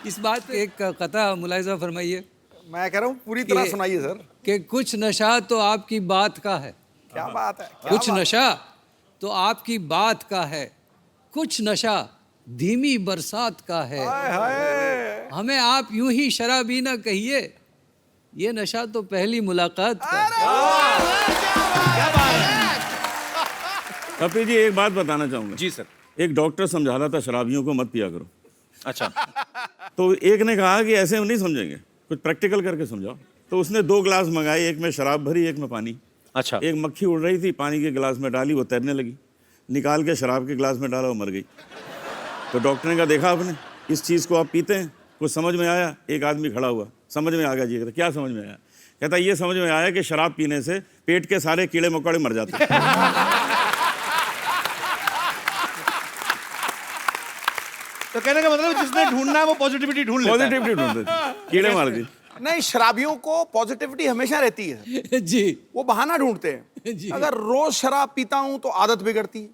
इस बात पे एक कथा मुलाहिजा फरमाइए मैं कह रहा हूँ पूरी तरह सुनाइए सर। कि कुछ नशा तो आपकी बात का है, क्या बात है, क्या कुछ बात नशा तो आपकी बात का है, कुछ नशा धीमी बरसात का है। है। हमें आप यूं ही शराबी ना कहिए, ये नशा तो पहली मुलाकात का है। कपिल जी एक बात बताना चाहूंगा जी सर। एक डॉक्टर समझा रहा था शराबियों को मत पिया करो। अच्छा। तो एक ने कहा कि ऐसे हम नहीं समझेंगे, कुछ प्रैक्टिकल करके समझाओ। तो उसने 2 गिलास मंगाए, एक में शराब भरी एक में पानी। अच्छा। एक मक्खी उड़ रही थी, पानी के गिलास में डाली, वो तैरने लगी, निकाल के शराब के गिलास में डाला, वो मर गई। तो डॉक्टर ने कहा देखा आपने, इस चीज़ को आप पीते हैं, कुछ समझ में आया? एक आदमी खड़ा हुआ, समझ में आ गया जी। कहता क्या समझ में आया? कहता ये समझ में आया कि शराब पीने से पेट के सारे कीड़े मकोड़े मर जाते हैं। तो कहने का मतलब जिसने ढूंढना है वो पॉजिटिविटी ढूंढ लेता है। पॉजिटिविटी ढूंढते कीड़े मार दी। नहीं, शराबियों को पॉजिटिविटी हमेशा रहती है। जी वो बहाना ढूंढते हैं। जी। अगर रोज शराब पीता हूं तो आदत बिगड़ती है,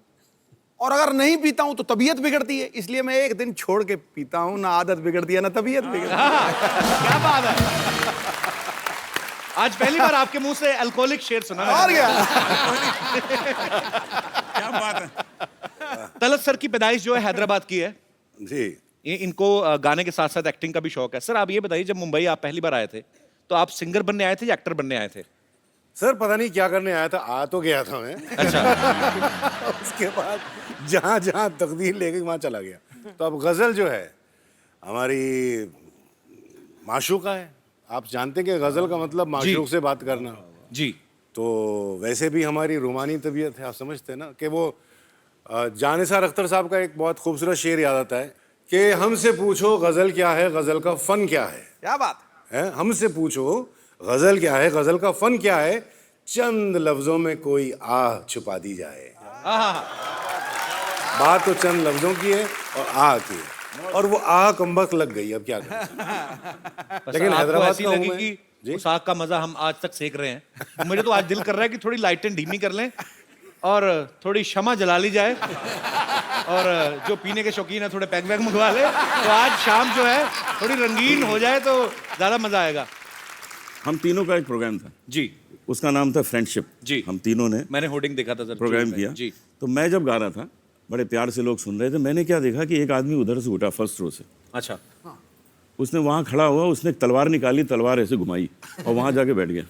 और अगर नहीं पीता हूं तो तबीयत बिगड़ती है। इसलिए मैं एक दिन छोड़ के पीता हूं, ना आदत बिगड़ती है ना तबीयत बिगड़ती है। क्या बात है, आज पहली बार आपके मुंह से अल्कोहलिक शेर सुना। और क्या? क्या बात है। तलत सर की पैदाइश जो है हैदराबाद की है जी। ये इनको गाने के साथ साथ एक्टिंग का भी शौक है। सर आप ये बताइए, जब मुंबई आप पहली बार आए थे तो आप सिंगर बनने आए थे या एक्टर बनने आए थे? सर पता नहीं क्या करने आया था, आ तो गया था मैं। अच्छा। उसके बाद जहाँ जहाँ तकदीर ले गई वहाँ चला गया। तो अब गज़ल जो है हमारी माशूका है। आप जानते हैं कि गज़ल का मतलब माशूक से बात करना। जी। तो वैसे भी हमारी रूमानी तबीयत है, आप समझते हैं ना कि वो जानिसार अख्तर साहब का एक बहुत खूबसूरत शेर याद आता है कि हमसे पूछो गज़ल क्या है, गज़ल का फ़न क्या है। क्या बात है, हमसे पूछो गज़ल क्या है, गज़ल का फ़न क्या है, चंद लफ्ज़ों में कोई आह छुपा दी जाए। बात तो चंद लफ्ज़ों की है और आह की है, और वो आह कमबख्त लग गई। अब क्या करें। लेकिन हैदराबाद का हूँ मैं। जी। उस आग का मजा हम आज तक सेक रहे हैं। मुझे तो आज दिल कर रहा है कि थोड़ी लाइटें धीमी कर लें और थोड़ी शमा जला ली जाए, और जो पीने के शौकीन है थोड़े पैक वैग मंगवा ले, तो आज शाम जो है थोड़ी रंगीन हो जाए तो ज्यादा मजा आएगा। हम तीनों का एक प्रोग्राम था जी। उसका नाम था फ्रेंडशिप। जी। हम तीनों ने मैंने होर्डिंग देखा था सर, प्रोग्राम किया। जी। तो मैं जब गा रहा था, बड़े प्यार से लोग सुन रहे थे, मैंने क्या देखा कि एक आदमी उधर से उठा फर्स्ट रो से। अच्छा। उसने वहां खड़ा हुआ, उसने एक तलवार निकाली, तलवार ऐसे घुमाई और वहां जाके बैठ गया।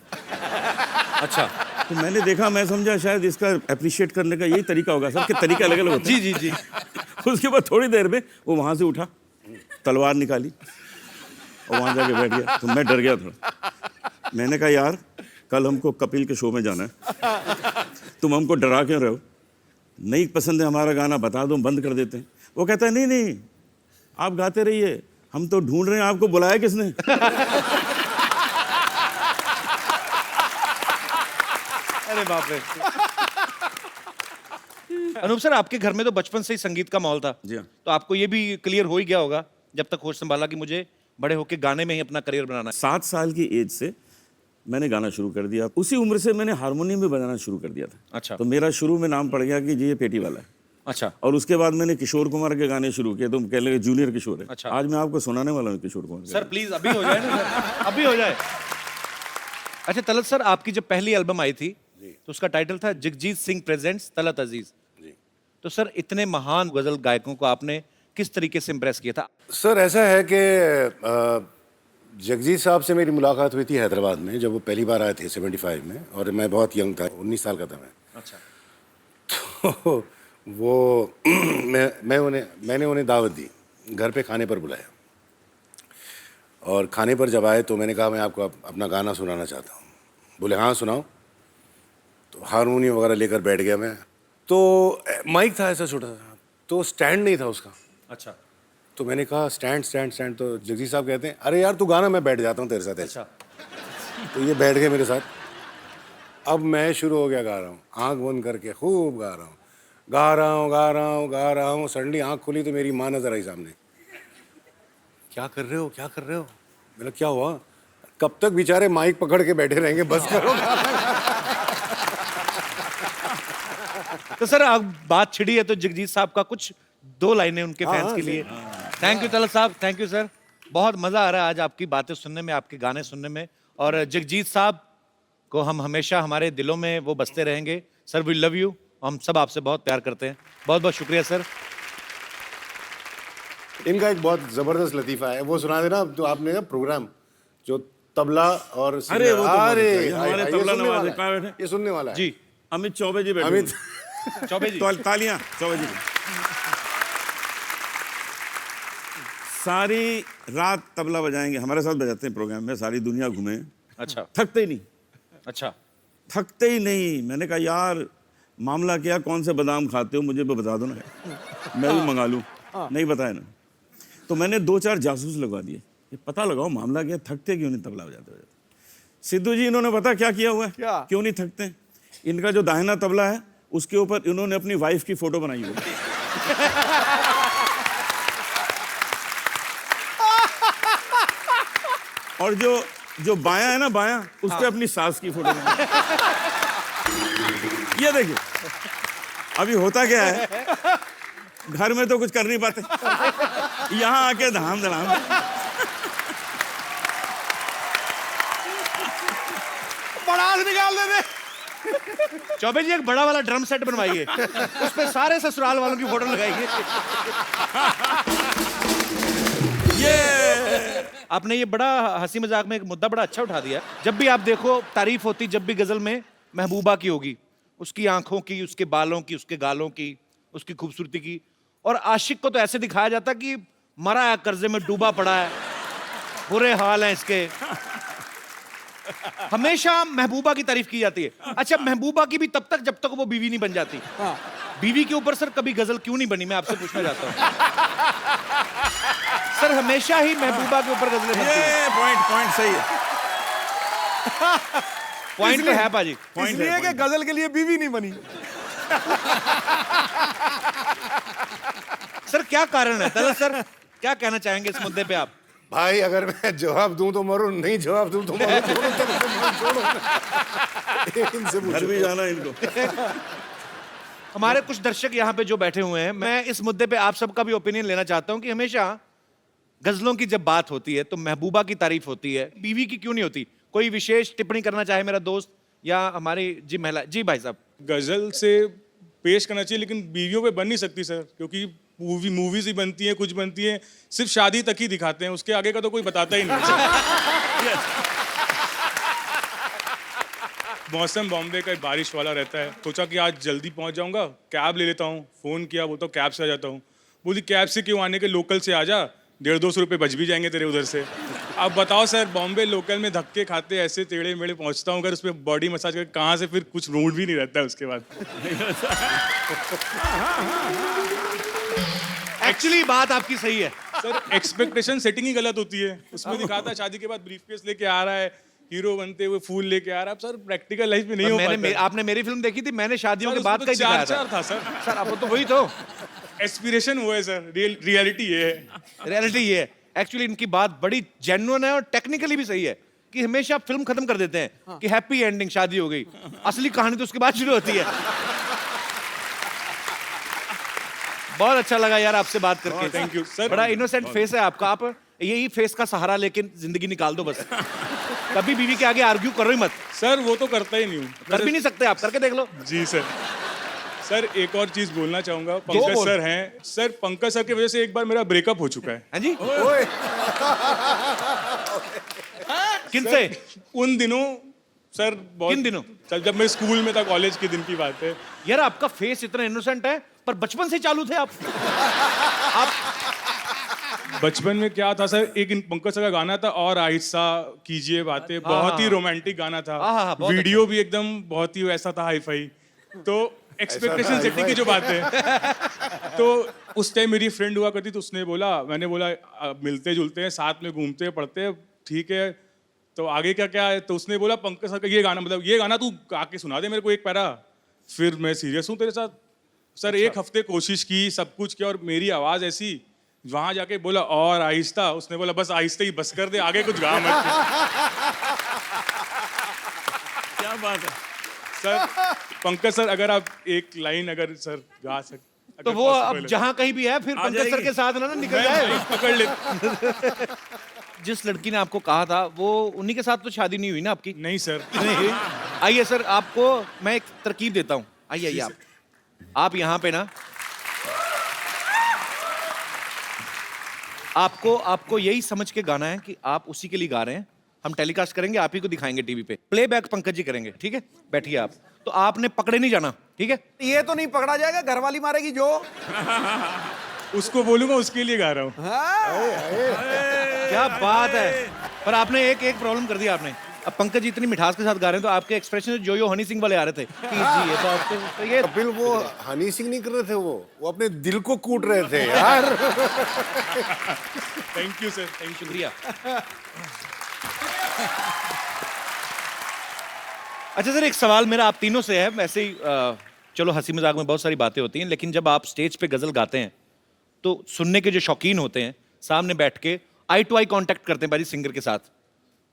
अच्छा। तो मैंने देखा, मैं समझा शायद इसका अप्रिशिएट करने का यही तरीका होगा। सबके तरीका अलग अलग होते हैं। जी जी जी। उसके बाद थोड़ी देर में वो वहां से उठा, तलवार निकाली और वहां जाके बैठ गया। तो मैं डर गया थोड़ा। मैंने कहा यार कल हमको कपिल के शो में जाना है, तुम हमको डरा क्यों रहे हो? नहीं पसंद है हमारा गाना, बता दो, बंद कर देते हैं। वो कहता है नहीं नहीं आप गाते रहिए, हम तो ढूंढ रहे हैं आपको, बुलाया किसने? अरे बाप रे। अनूप सर आपके घर में तो बचपन से ही संगीत का माहौल था। जी हाँ। तो आपको ये भी क्लियर हो ही गया होगा जब तक होश संभाला कि मुझे बड़े होके गाने में ही अपना करियर बनाना है। 7 साल की एज से मैंने गाना शुरू कर दिया। उसी उम्र से मैंने हारमोनियम भी बजाना शुरू कर दिया था। अच्छा। तो मेरा शुरू में नाम पड़ गया कि जी ये पेटी वाला है। अच्छा। और उसके बाद मैंने किशोर कुमार के गाने शुरू किए, तुम कह लगे जूनियर किशोर है। अच्छा। आज मैं आपको सुनाने वाला हूँ किशोर कुमार के सर प्लीज अभी हो जाए ना सर, अभी हो जाए। अच्छा तलत सर आपकी जब पहली एल्बम आई थी तो उसका टाइटल था जगजीत सिंह प्रेजेंट्स तलत अजीज। तो सर इतने महान गजल गायकों को आपने किस तरीके से इम्प्रेस किया था? सर ऐसा है कि जगजीत साहब से मेरी मुलाकात हुई थी हैदराबाद में, जब वो पहली बार आए थे 75 में, और मैं बहुत यंग था, 19 साल का था मैं। अच्छा। तो वो मैंने उन्हें दावत दी, घर पे खाने पर बुलाया, और खाने पर जब आए तो मैंने कहा मैं आपको अपना गाना सुनाना चाहता हूँ। बोले हाँ सुनाओ। तो हारमोनियम वगैरह लेकर बैठ गया मैं। तो माइक था ऐसा छोटा सा, तो स्टैंड नहीं था उसका। अच्छा। तो मैंने कहा स्टैंड स्टैंड स्टैंड। तो जगजीत साहब कहते हैं अरे यार तू गाना, मैं बैठ जाता हूँ तेरे साथ। अच्छा। तो ये बैठ गए मेरे साथ। अब मैं शुरू हो गया गा रहा हूँ, आँख बंद करके खूब गा रहा हूँ, गा रहा हूँ गा रहा हूँ गा रहा हूँ। सडनली आँख खुली तो मेरी माँ नजर आई सामने। क्या कर रहे हो, क्या कर रहे हो? मैंने क्या हुआ? कब तक बेचारे माइक पकड़ के बैठे रहेंगे, बस करो। तो सर अब बात छिड़ी है तो जगजीत साहब का कुछ 2 लाइनें उनके फैंस के लिए। थैंक यू तलत साहब, थैंक यू सर। बहुत मजा आ रहा है आज आपकी बातें सुनने में, आपके गाने सुनने में। और जगजीत साहब को हम हमेशा हमारे दिलों में वो बसते रहेंगे। सर वी लव यू, हम सब आपसे बहुत प्यार करते हैं। बहुत बहुत शुक्रिया सर। इनका एक बहुत जबरदस्त लतीफा है, वो सुना देना। तो आपने ना प्रोग्राम जो तबला और अरे वो तो अरे हमारे तबला नवाज कहाँ बैठे? ये सुनने वाला है जी अमित चौबे जी बैठे। अमित चौबे जी, तालियां चौबे जी। सारी रात तबला बजाएंगे, हमारे साथ बजाते हैं प्रोग्राम में, सारी दुनिया घूमे। अच्छा थकते ही नहीं, अच्छा। थकते ही नहीं। मैंने कहा यार मामला क्या, कौन से बादाम खाते हो मुझे भी बता दो ना, मैं भी मंगा लूं। नहीं बताया ना, तो मैंने 2-4 जासूस लगवा दिए, ये पता लगाओ मामला क्या, थकते क्यों नहीं तबला बजाते बजाते। सिद्धू जी इन्होंने पता क्या किया हुआ है, क्यों नहीं थकते? इनका जो दाहिना तबला है उसके ऊपर इन्होंने अपनी वाइफ की फोटो बनाई हुई है। और जो बायां है ना, बायां, उस पे अपनी सास की फोटो बनाई। ये देखिए अभी होता क्या है, घर में तो कुछ कर नहीं पाते, यहाँ आके धाम धड़ाम। बड़ा निकाल दे। चौबे जी एक बड़ा वाला ड्रम सेट बनवाइए, उस पे सारे ससुराल वालों की फोटो लगाइए। ये आपने ये बड़ा हंसी मजाक में एक मुद्दा बड़ा अच्छा उठा दिया। जब भी आप देखो तारीफ होती, जब भी गजल में महबूबा की होगी, उसकी आंखों की, उसके बालों की, उसके गालों की, उसकी खूबसूरती की। और आशिक को तो ऐसे दिखाया जाता कि मरा है, कर्जे में डूबा पड़ा है, बुरे हाल हैं इसके। हमेशा महबूबा की तारीफ की जाती है। अच्छा, महबूबा की भी तब तक जब तक वो बीवी नहीं बन जाती। बीवी के ऊपर सर कभी गजल क्यों नहीं बनी, मैं आपसे पूछना चाहता हूँ। सर हमेशा ही महबूबा के ऊपर गजलें बनती हैं। ये पॉइंट सही है। पॉइंट तो है पाजी, पॉइंट इसलिए कि गजल के लिए बीवी नहीं बनी। सर क्या कारण है? तलत सर क्या कहना चाहेंगे इस मुद्दे पे आप? भाई अगर मैं जवाब दूं तो मरूं, नहीं जवाब दूं तो मरूं। दोनों तरफ से मरूं, छोड़ो। इनसे घर पूछो। भी जाना इनको। हमारे कुछ दर्शक यहाँ पे जो बैठे हुए हैं, मैं इस मुद्दे पे आप सबका भी ओपिनियन लेना चाहता हूँ कि हमेशा गजलों की जब बात होती है तो महबूबा की तारीफ होती है, बीवी की क्यों नहीं होती? कोई विशेष टिप्पणी करना चाहे मेरा दोस्त या हमारी जी महिला? जी भाई साहब। गजल से पेश करना चाहिए, लेकिन बीवियों पे बन नहीं सकती सर, क्योंकि मूवीज ही बनती हैं, कुछ बनती हैं, सिर्फ शादी तक ही दिखाते हैं, उसके आगे का तो कोई बताता ही नहीं सर। मौसम बॉम्बे का बारिश वाला रहता है, सोचा कि आज जल्दी पहुंच जाऊंगा, कैब ले लेता हूँ। फ़ोन किया, बोलता हूँ कैब से आ जाता हूँ। बोली कैब से क्यों, आने के लोकल से आ जा, 150-200 रुपये बच भी जाएंगे तेरे उधर से। अब बताओ सर, बॉम्बे लोकल में धक्के खाते ऐसे टेढ़े मेढ़े पहुंचता हूँ, अगर उस पर बॉडी मसाज करके कहाँ से फिर कुछ मूड भी नहीं रहता है उसके बाद। एक्चुअली बात आपकी सही है सर, एक्सपेक्टेशन सेटिंग ही गलत होती है। उसमें दिखाता है शादी के बाद ब्रीफकेस लेके आ रहा है, हीरो बनते हुए फूल लेके आ रहा है। अब सर प्रैक्टिकल लाइफ में नहीं हो पाता। आपने मेरी फिल्म देखी थी, मैंने शादियों सर, के बाद उसमें का ही तो दिखाया चार था सर। सर अब तो वही तो एस्पिरेशन वो है सर, रियलिटी ये है। रियलिटी ये है। एक्चुअली इनकी बात बड़ी जेन्युइन है और टेक्निकली भी सही है कि हमेशा फिल्म खत्म कर देते हैं कि हैप्पी एंडिंग, शादी हो गई। असली कहानी तो उसके बाद शुरू होती है। बहुत अच्छा लगा यार आपसे बात करके। Thank you sir. बड़ा इनोसेंट फेस है आपका, आप यही फेस का सहारा लेके जिंदगी निकाल दो बस। कभी बीवी के आगे आर्ग्यू करो ही मत। सर वो तो करता ही नहीं हूँ। कर भी नहीं सकते आप, करके देख लो। जी सर। सर एक और चीज बोलना चाहूंगा, पंकज सर हैं सर, पंकज सर की वजह से एक बार मेरा ब्रेकअप हो चुका है। हाँ जी? किनसे? उन दिनों सर, बहुत किन दिनों? सर जब मैं स्कूल में था, कॉलेज के दिन की बात है। यार आपका फेस इतना इनोसेंट है, पर बचालू थे आप। आप बचपन में क्या था सर, एक इन पंकज सर का गाना था और आहिस्ता कीजिए बातें, बहुत ही रोमांटिक गाना था। बहुत वीडियो भी एकदम बहुत ही वैसा था, हाई फाई। तो एक्सपेक्टेशन सेटिंग की जो बात है, तो उस टाइम मेरी फ्रेंड हुआ करती, तो उसने बोला, मैंने बोला मिलते जुलते हैं, साथ में घूमते पढ़ते हैं, ठीक है, तो आगे क्या क्या है? तो उसने बोला पंकज सर का ये गाना, मतलब ये गाना तू गा के सुना दे मेरे को एक पैरा। फिर मैं सीरियस हूँ तेरे साथ सर। एक हफ्ते कोशिश की, सब कुछ किया, और मेरी आवाज ऐसी, वहां जाके बोला और आहिस्ता, उसने बोला बस आहिस्ता ही बस कर दे, आगे कुछ गा मत। क्या बात है सर। पंकज सर अगर आप एक लाइन अगर सर गा सकते तो वो अब जहां कहीं भी है फिर पंकज सर के साथ ना निकल जाए। पकड़ ले। जिस लड़की ने आपको कहा था वो उन्हीं के साथ तो शादी नहीं हुई ना आपकी? नहीं सर। नहीं। आइए सर, आपको मैं एक तरकीब देता हूँ। आइए आइए आप यहाँ पे ना, आपको यही समझ के गाना है कि आप उसी के लिए गा रहे हैं। हम टेलीकास्ट करेंगे, आप ही को दिखाएंगे टीवी पे, प्लेबैक पंकज जी करेंगे, ठीक है? बैठिए आप। तो आपने पकड़े नहीं जाना, ठीक है? ये तो नहीं पकड़ा जाएगा, घरवाली मारेगी जो। उसको बोलूंगा, उसके लिए गा रहा हूँ। क्या बात है। पर आपने एक प्रॉब्लम कर दिया आपने। अब पंकज जी इतनी मिठास के साथ गा रहे हैं तो आपके एक्सप्रेशन जो यो हनी सिंह वाले आ रहे थे कि जी ये तो आपको तो ये कपिल वो हनी सिंह नहीं कर रहे थे, वो अपने दिल को कूट रहे थे यार। Thank you sir, thank you, शुक्रिया। अच्छा सर, एक सवाल मेरा आप तीनों से है। वैसे ही चलो हंसी मजाक में बहुत सारी बातें होती हैं, लेकिन जब आप स्टेज पे गजल गाते हैं तो सुनने के जो शौकीन होते हैं सामने बैठ के आई टू आई कांटेक्ट करते हैं बाजी सिंगर के साथ,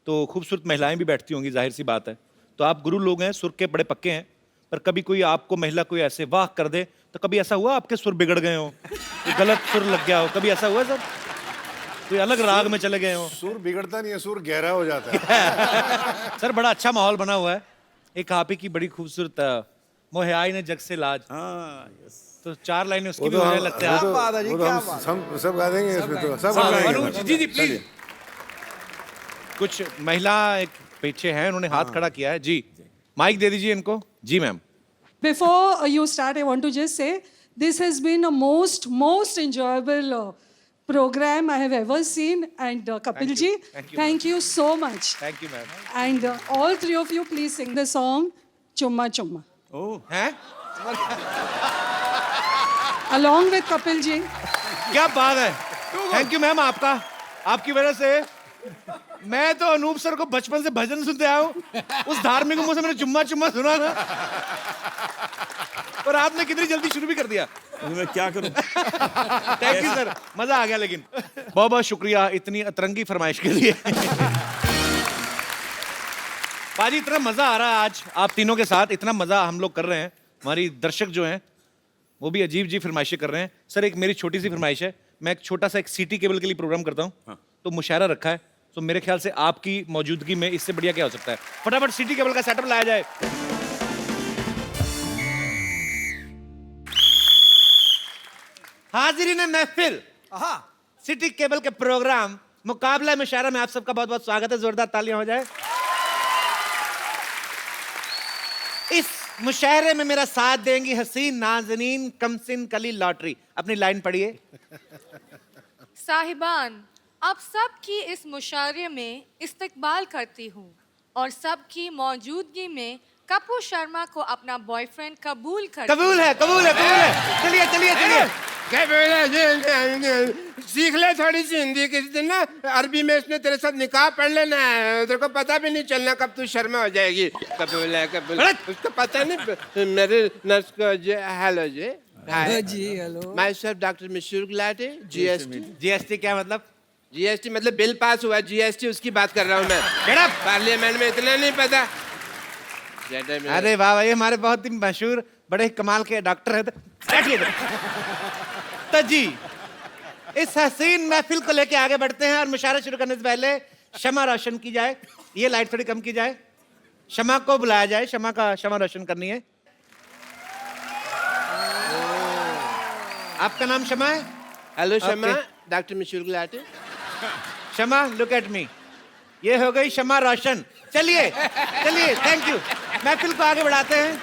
तो खूबसूरत महिलाएं भी बैठती होंगी, जाहिर सी बात है। तो आप गुरु लोग हैं, सुर के बड़े पक्के हैं, पर कभी कोई आपको महिला कोई ऐसे वाह कर दे तो कभी ऐसा हुआ आपके सुर बिगड़ गए हो, गलत सुर लग गया हो, कभी ऐसा हुआ सर? कोई अलग राग में चले गए हो? सुर बिगड़ता नहीं है, सुर गहरा हो जाता है। सर बड़ा अच्छा माहौल बना हुआ है। एक आप ही की बड़ी खूबसूरत मोहे आई ने जग से लाज, तो 4 लाइनें उसकी भी मुझे लगता है। वो तो सब गा देंगे इसमें, तो सब गा देंगे। जी जी प्लीज। कुछ महिला एक पीछे हैं, उन्होंने हाथ खड़ा किया है जी, माइक दे दीजिए इनको। जी ma'am. Before you start, I want to just say this has been a most enjoyable program I have ever seen, and Kapil ji, thank you so much. Thank you ma'am. And all three of you, please sing the song Chumma Chumma हैं? along with Kapil ji. क्या बात है। थैंक यू मैम, आपकी वजह से मैं तो अनूप सर को बचपन से भजन सुनते आया हूँ। उस धार्मिक मुंह से मैंने चुम्मा चुम्मा सुना ना, और आपने कितनी जल्दी शुरू भी कर दिया। मैं क्या करूं? थैंक यू सर, मजा आ गया। लेकिन बहुत बहुत शुक्रिया इतनी अतरंगी फरमाइश के लिए। पाजी इतना मजा आ रहा है आज आप तीनों के साथ, इतना मजा हम लोग कर रहे हैं, हमारी दर्शक जो हैं वो भी अजीब जी फरमाइशें कर रहे हैं। सर एक मेरी छोटी सी फरमाइश है, मैं एक छोटा सा एक सिटी केबल के लिए प्रोग्राम करता हूँ, तो मुशायरा रखा है, तो मेरे ख्याल से आपकी मौजूदगी में इससे बढ़िया क्या हो सकता है। फटाफट सिटी केबल का सेटअप लाया जाए। हाजिरीन महफिल, सिटी केबल के प्रोग्राम मुकाबला मुशायरा में आप सबका बहुत बहुत स्वागत है। जोरदार तालियां हो जाए। इस मुशायरे में मेरा साथ देंगी हसीन नाज़नीन कमसिन कली लॉटरी। अपनी लाइन पढ़िए। साहिबान, आप सबकी इस मुशायरे में इस्तकबाल करती हूँ और सबकी मौजूदगी में कपूर शर्मा को अपना बॉयफ्रेंड कबूल कर। कबूल है। चलिए चलिए चलिए। सीख ले थोड़ी सी हिंदी, किसी दिन ना अरबी में इसने तेरे साथ निकाह पढ़ लेना है, तेरे को पता भी नहीं चलना कब तू शर्मा हो जाएगी। कबूल है कबूल। उसको पता नहीं। मेरे नर्स को हेलो जी। जी hello. Myself doctor Mashoor Gulati. GST क्या मतलब? जीएसटी मतलब बिल पास हुआ, जीएसटी उसकी बात कर रहा हूँ मैं। पार्लियामेंट में इतना नहीं पता। अरे वाह भाई, हमारे बहुत ही मशहूर बड़े कमाल के डॉक्टर हैं। तो जी इस हसीन महफिल को लेके आगे बढ़ते हैं और मुशायरा शुरू करने से पहले शमा रोशन की जाए। ये लाइट थोड़ी कम की जाए, शमा को बुलाया जाए, शमा रोशन करनी है। आपका नाम शमा है? Hello Shama, doctor Mashoor Gulati. Shama look at me, ये हो गई शमा रोशन। चलिए चलिए, थैंक यू। महफिल को आगे बढ़ाते हैं।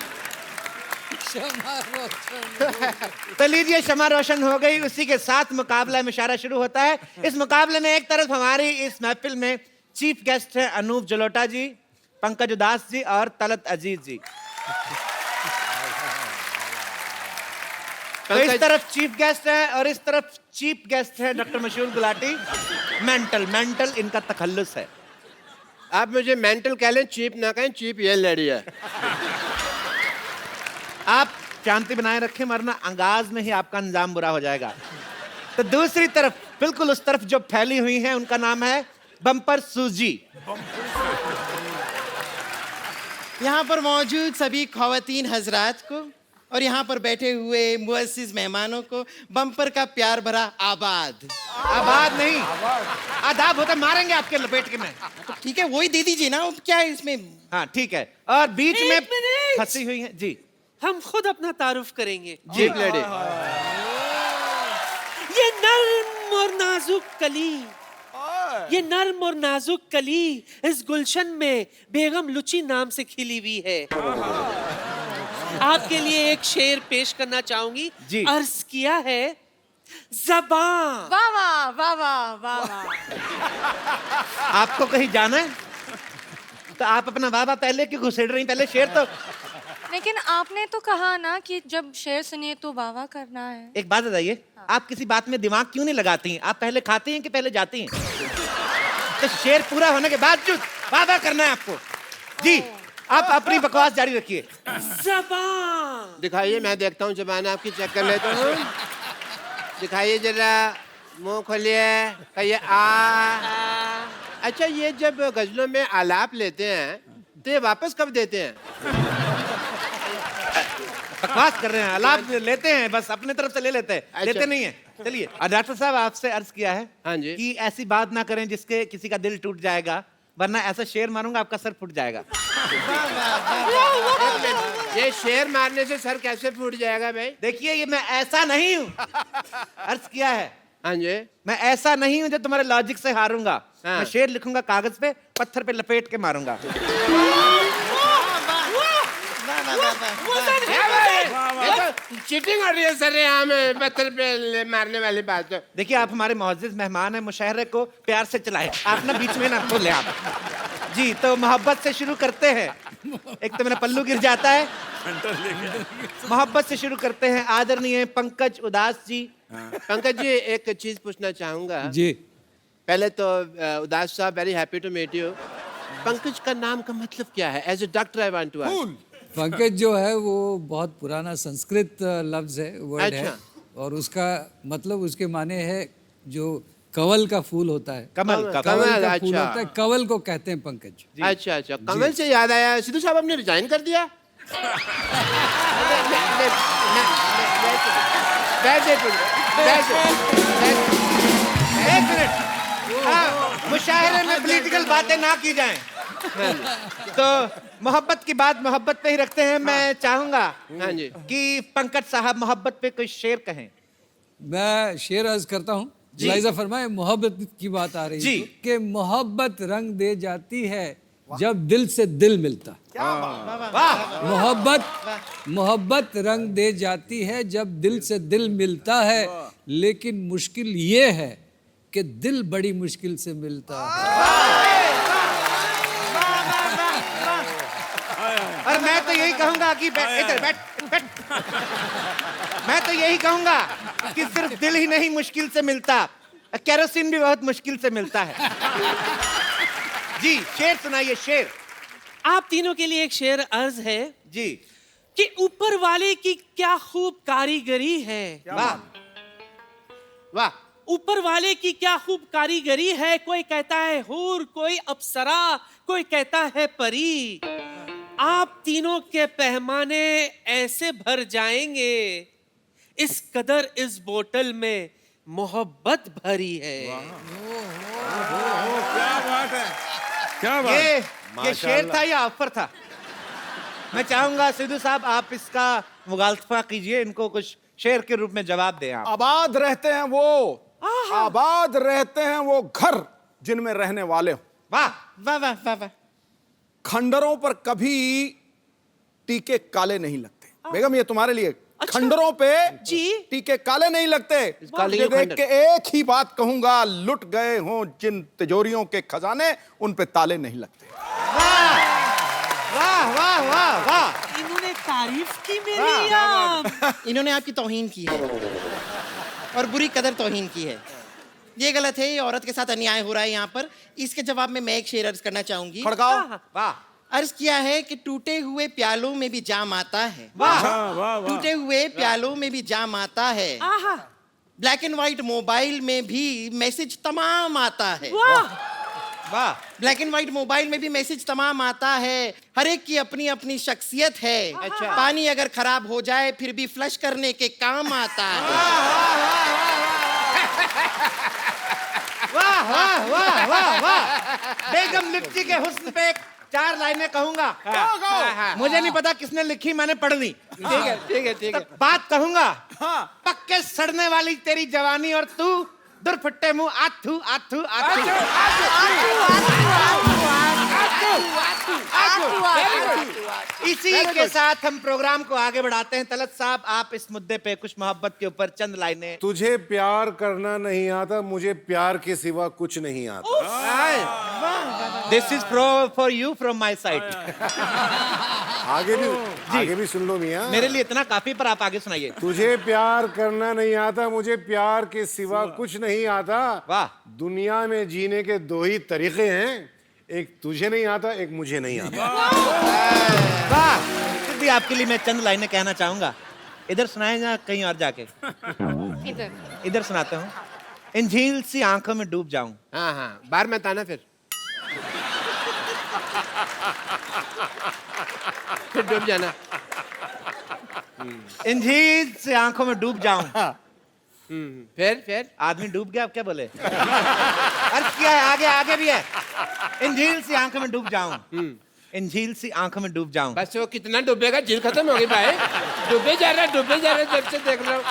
तो लीजिए, क्षमा रोशन हो गई। उसी के साथ मुकाबला मुशायरा शुरू होता है। इस मुकाबले में एक तरफ हमारी इस महफिल में चीफ गेस्ट है अनूप जलोटा जी, पंकज उदास जी और तलत अजीज जी। तो इस तरफ चीफ गेस्ट है और इस तरफ चीफ गेस्ट है डॉक्टर मशहूर गुलाटी। मेंटल इनका तखल्लुस है। आप मुझे मेंटल कह लें, चीप ना कहें, चीप ये लड़ी है। आप शांति बनाए रखें, वरना अंगाज में ही आपका अंजाम बुरा हो जाएगा। तो दूसरी तरफ, बिल्कुल उस तरफ जो फैली हुई है, उनका नाम है बम्पर सूजी। यहाँ पर मौजूद सभी खवातीन हजरात को और यहाँ पर बैठे हुए मुअस्सिस मेहमानों को बम्पर का प्यार भरा आबाद। आबाद नहीं, आदाब होता, मारेंगे आपके लपेट के में। तो ठीक है, वही दे दीजिए ना, क्या है इसमें। हाँ ठीक है। और बीच में फंसी हुई है जी। हम खुद अपना तारुफ करेंगे। जी लड़ी। ये नर्म और नाजुक कली, ये नर्म और नाजुक कली इस गुलशन में बेगम लुची नाम से खिली हुई है। आपके लिए एक शेर पेश करना चाहूंगी। जी। अर्ज किया है, ज़बान। वाह वाह वाह वाह वाह वाह। आपको कहीं जाना है तो आप अपना वाह वाह पहले क्यों घुसेड़ रही? पहले शेर तो। लेकिन आपने तो कहा ना कि जब शेर सुनिए तो वाह वाह करना है। एक बात बताइए, आप किसी बात में दिमाग क्यों नहीं लगाती हैं? आप पहले खाती हैं कि पहले जाती हैं? तो शेर पूरा होने के बाद जो वाह वाह करना है आपको। जी, आप अपनी बकवास जारी रखिए। ज़बान दिखाइए, मैं देखता हूँ जबान आपकी, चेक कर लेता हूँ। दिखाइए जरा, मुंह खोलिए, कहिए आ। अच्छा, ये जब गजलों में आलाप लेते हैं तो ये वापस कब देते हैं? बकवास कर रहे हैं, आलाप लेते हैं, बस अपने तरफ से ले लेते हैं। अच्छा। लेते नहीं है। चलिए, डॉक्टर साहब आपसे अर्ज किया है हाँ जी। कि ऐसी बात ना करें जिसके किसी का दिल टूट जाएगा, वरना ऐसा शेर मारूंगा आपका सर फूट जाएगा। ये शेर मारने से सर कैसे फूट जाएगा भाई? देखिए, ये मैं ऐसा नहीं हूँ। अर्ज किया है, हाँ जी। मैं ऐसा नहीं हूँ जो तुम्हारे लॉजिक से हारूंगा। हाँ। मैं शेर लिखूंगा कागज पे, पत्थर पे लपेट के मारूंगा। चीटिंग हो रही है सर यहाँ में, पत्थर पे मारने वाली बात। देखिए, आप हमारे मुअज़्ज़िज़ मेहमान हैं, मुशायरे को प्यार से चलाएं। आप ना बीच में ना खोलें आप। जी, तो मोहब्बत से शुरू करते हैं। एक तो मेरा पल्लू गिर जाता है। मोहब्बत से शुरू करते हैं। आदरणीय पंकज उदास जी। पंकज जी, एक चीज पूछना चाहूंगा। जी। पहले तो उदास साहब, very happy to meet you. Pankaj का नाम का मतलब क्या है? As a doctor I want to ask. Pankaj जो है वो बहुत पुराना संस्कृत लफ्ज है, वर्ड है, और उसका मतलब, उसके माने है जो कवल का फूल होता है। कमल का फूल अच्छा। होता है, कवल को कहते हैं पंकज। अच्छा अच्छा, कमल से याद आया, सिद्धू साहब आपने रिजाइन कर दिया? एक मिनट, मुशायरे में पॉलिटिकल बातें ना की जाएं। तो मोहब्बत की बात मोहब्बत पे ही रखते हैं। मैं चाहूंगा हाँ जी कि पंकज साहब मोहब्बत पे कोई शेर कहें। मैं शेर अर्ज करता हूँ। लाइजा फरमाए, मोहब्बत की बात आ रही है कि मोहब्बत रंग दे जाती है जब दिल से दिल मिलता। मोहब्बत रंग दे जाती है जब दिल से दिल मिलता है, लेकिन मुश्किल ये है कि दिल बड़ी मुश्किल से मिलता है। और मैं तो यही कहूंगा कि इधर बैठ। मैं तो यही कहूंगा कि सिर्फ दिल ही नहीं मुश्किल से मिलता, केरोसिन भी बहुत मुश्किल से मिलता है। जी, शेर सुनाइए, शेर। आप तीनों के लिए एक शेर अर्ज है जी कि ऊपर वाले की क्या खूब कारीगरी है। वाह वाह। ऊपर वाले की क्या खूब कारीगरी है, कोई कहता है हूर, कोई अप्सरा, कोई कहता है परी। आप तीनों के पैमाने ऐसे भर जाएंगे, इस कदर इस बोतल में मोहब्बत भरी है। क्या बात है, क्या बात। ये शेर था या ऑफर था? मैं चाहूंगा सिद्धू साहब आप इसका मुगालफा कीजिए, इनको कुछ शेर के रूप में जवाब दें आप। आबाद रहते हैं वो, आबाद रहते हैं वो घर जिनमें रहने वाले हो। वाह वाह वाह वाह वाह। खंडरों पर कभी टीके काले नहीं लगते। बेगम ये तुम्हारे लिए। खंडरों पे जी टीके काले नहीं लगते। काले ये क्यों देख खंडर? के एक ही बात कहूंगा, लुट गए हों जिन तिजोरियों के खजाने, उन पे ताले नहीं लगते। वाह वाह वाह वाह, इन्होंने तारीफ की मेरी या इन्होंने आपकी तौहीन की है और बुरी कदर तौहीन की है। ये गलत है, ये औरत के साथ अन्याय हो रहा है यहाँ पर। इसके जवाब में मैं एक शेर अर्ज करना चाहूंगी। खड़काओ। वाह। अर्ज किया है कि टूटे हुए प्यालों में भी जाम आता है। वाह टूटे हुए प्यालों में भी जाम आता है। ब्लैक एंड व्हाइट मोबाइल में भी मैसेज तमाम आता है। वाह। ब्लैक एंड व्हाइट मोबाइल में भी मैसेज तमाम आता है। हर एक की अपनी अपनी शख्सियत है। अच्छा। पानी अगर खराब हो जाए फिर भी फ्लश करने के काम आता है। वाह वाह वाह वाह वाह। बेगम लिप्टी के हुस्न पे 4 लाइनें कहूंगा। मुझे नहीं पता किसने लिखी, मैंने पढ़ दी। ठीक है ठीक है ठीक है। बात कहूंगा। पक्के सड़ने वाली तेरी जवानी और तू दुरफट्टे मुंह आथू आथू आथू। इसी के साथ हम प्रोग्राम को आगे बढ़ाते हैं। तलत साहब, आप इस मुद्दे पे कुछ मोहब्बत के ऊपर चंद लाइनें। तुझे प्यार करना नहीं आता, मुझे प्यार के सिवा कुछ नहीं आता। This is for you from my side. आगे भी सुन लो मियां। मेरे लिए इतना काफी, पर आप आगे सुनाइए। तुझे प्यार करना नहीं आता, मुझे प्यार के सिवा कुछ नहीं आता। वाह। दुनिया में जीने के 2 ही तरीके हैं, एक तुझे नहीं आता, एक मुझे नहीं आता। वाह। फिर भी आपके लिए मैं चंद लाइनें कहना चाहूंगा। इधर सुनाए या कहीं और जाके? इधर सुनाते हूँ। इन झील सी आंखों में डूब जाऊं। हाँ हाँ, बाहर मत आना फिर डूब जाना। इन झील से आंखों में डूब जाऊं। फिर आदमी डूब गया, अब क्या बोले? अर्थ किया है, आगे आगे भी है। इन झील सी आंखों में डूब जाऊं। इन झील सी आंखों में डूब जाऊं। बस वो कितना डूबेगा, झील खत्म होगी भाई। डूबे जा रहा जब से देख रहा हूँ।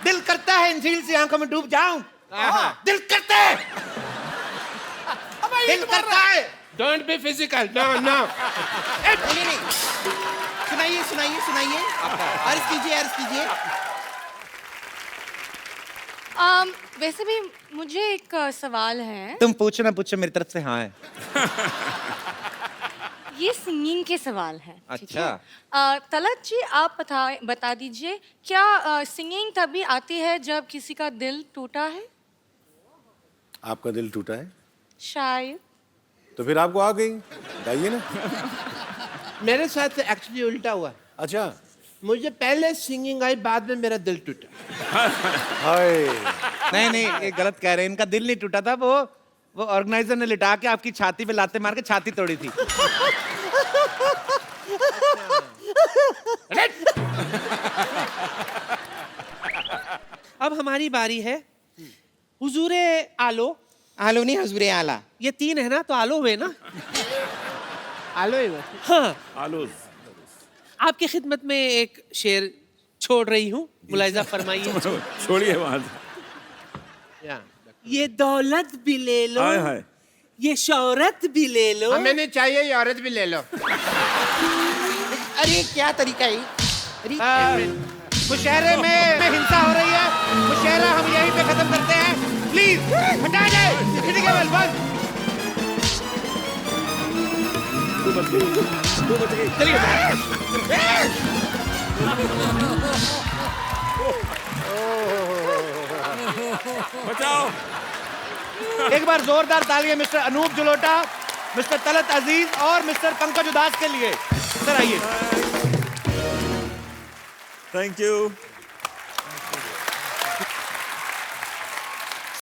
दिल करता है इन झील सी आंखों में डूब जाऊं। दिल करता है, दिल करता है। Don't be physical, no no. नहीं, सुनाइए सुनाइए सुनाइए, अर्ज कीजिए अर्ज कीजिए। वैसे भी मुझे एक सवाल है। तुम पूछो ना पूछो, मेरी तरफ से हाँ है। ये सिंगिंग के सवाल है। ठीक है? अच्छा। तलत जी, आप बता दीजिए, क्या सिंगिंग तभी आती है जब किसी का दिल टूटा है? आपका दिल टूटा है शायद। तो फिर आपको आ गई, बताइए ना। मेरे साथ एक्चुअली उल्टा हुआ। अच्छा। मुझे पहले सिंगिंग आई, बाद में मेरा दिल टूटा। नहीं नहीं, ये गलत कह रहे हैं। इनका दिल नहीं टूटा था, वो ऑर्गेनाइजर ने लिटा के आपकी छाती पे लाते मार के छाती तोड़ी थी। अब हमारी बारी है। हुजूरे आलो। आलो नहीं, हुजूरे आला। ये 3 है ना, तो आलो हुए ना। आलो ही वो। हाँ, आलोज। आपकी खिदमत में एक शेर छोड़ रही हूँ, मुलाहिजा फरमाइए। छोड़िए वहां से। ये दौलत भी ले लो, हाय हाय। ये शौहरत भी ले लो। हमें नहीं चाहिए, ये औरत भी ले लो। अरे क्या तरीका है? मुशहरे में हिंसा हो रही है। मुशहरा हम यहीं पे खत्म करते हैं, प्लीज हटा जाए। बचाओ। एक बार जोरदार तालियां मिस्टर अनूप जलोटा, मिस्टर तलत अजीज और मिस्टर पंकज उदास के लिए। सर आइए। Thank you.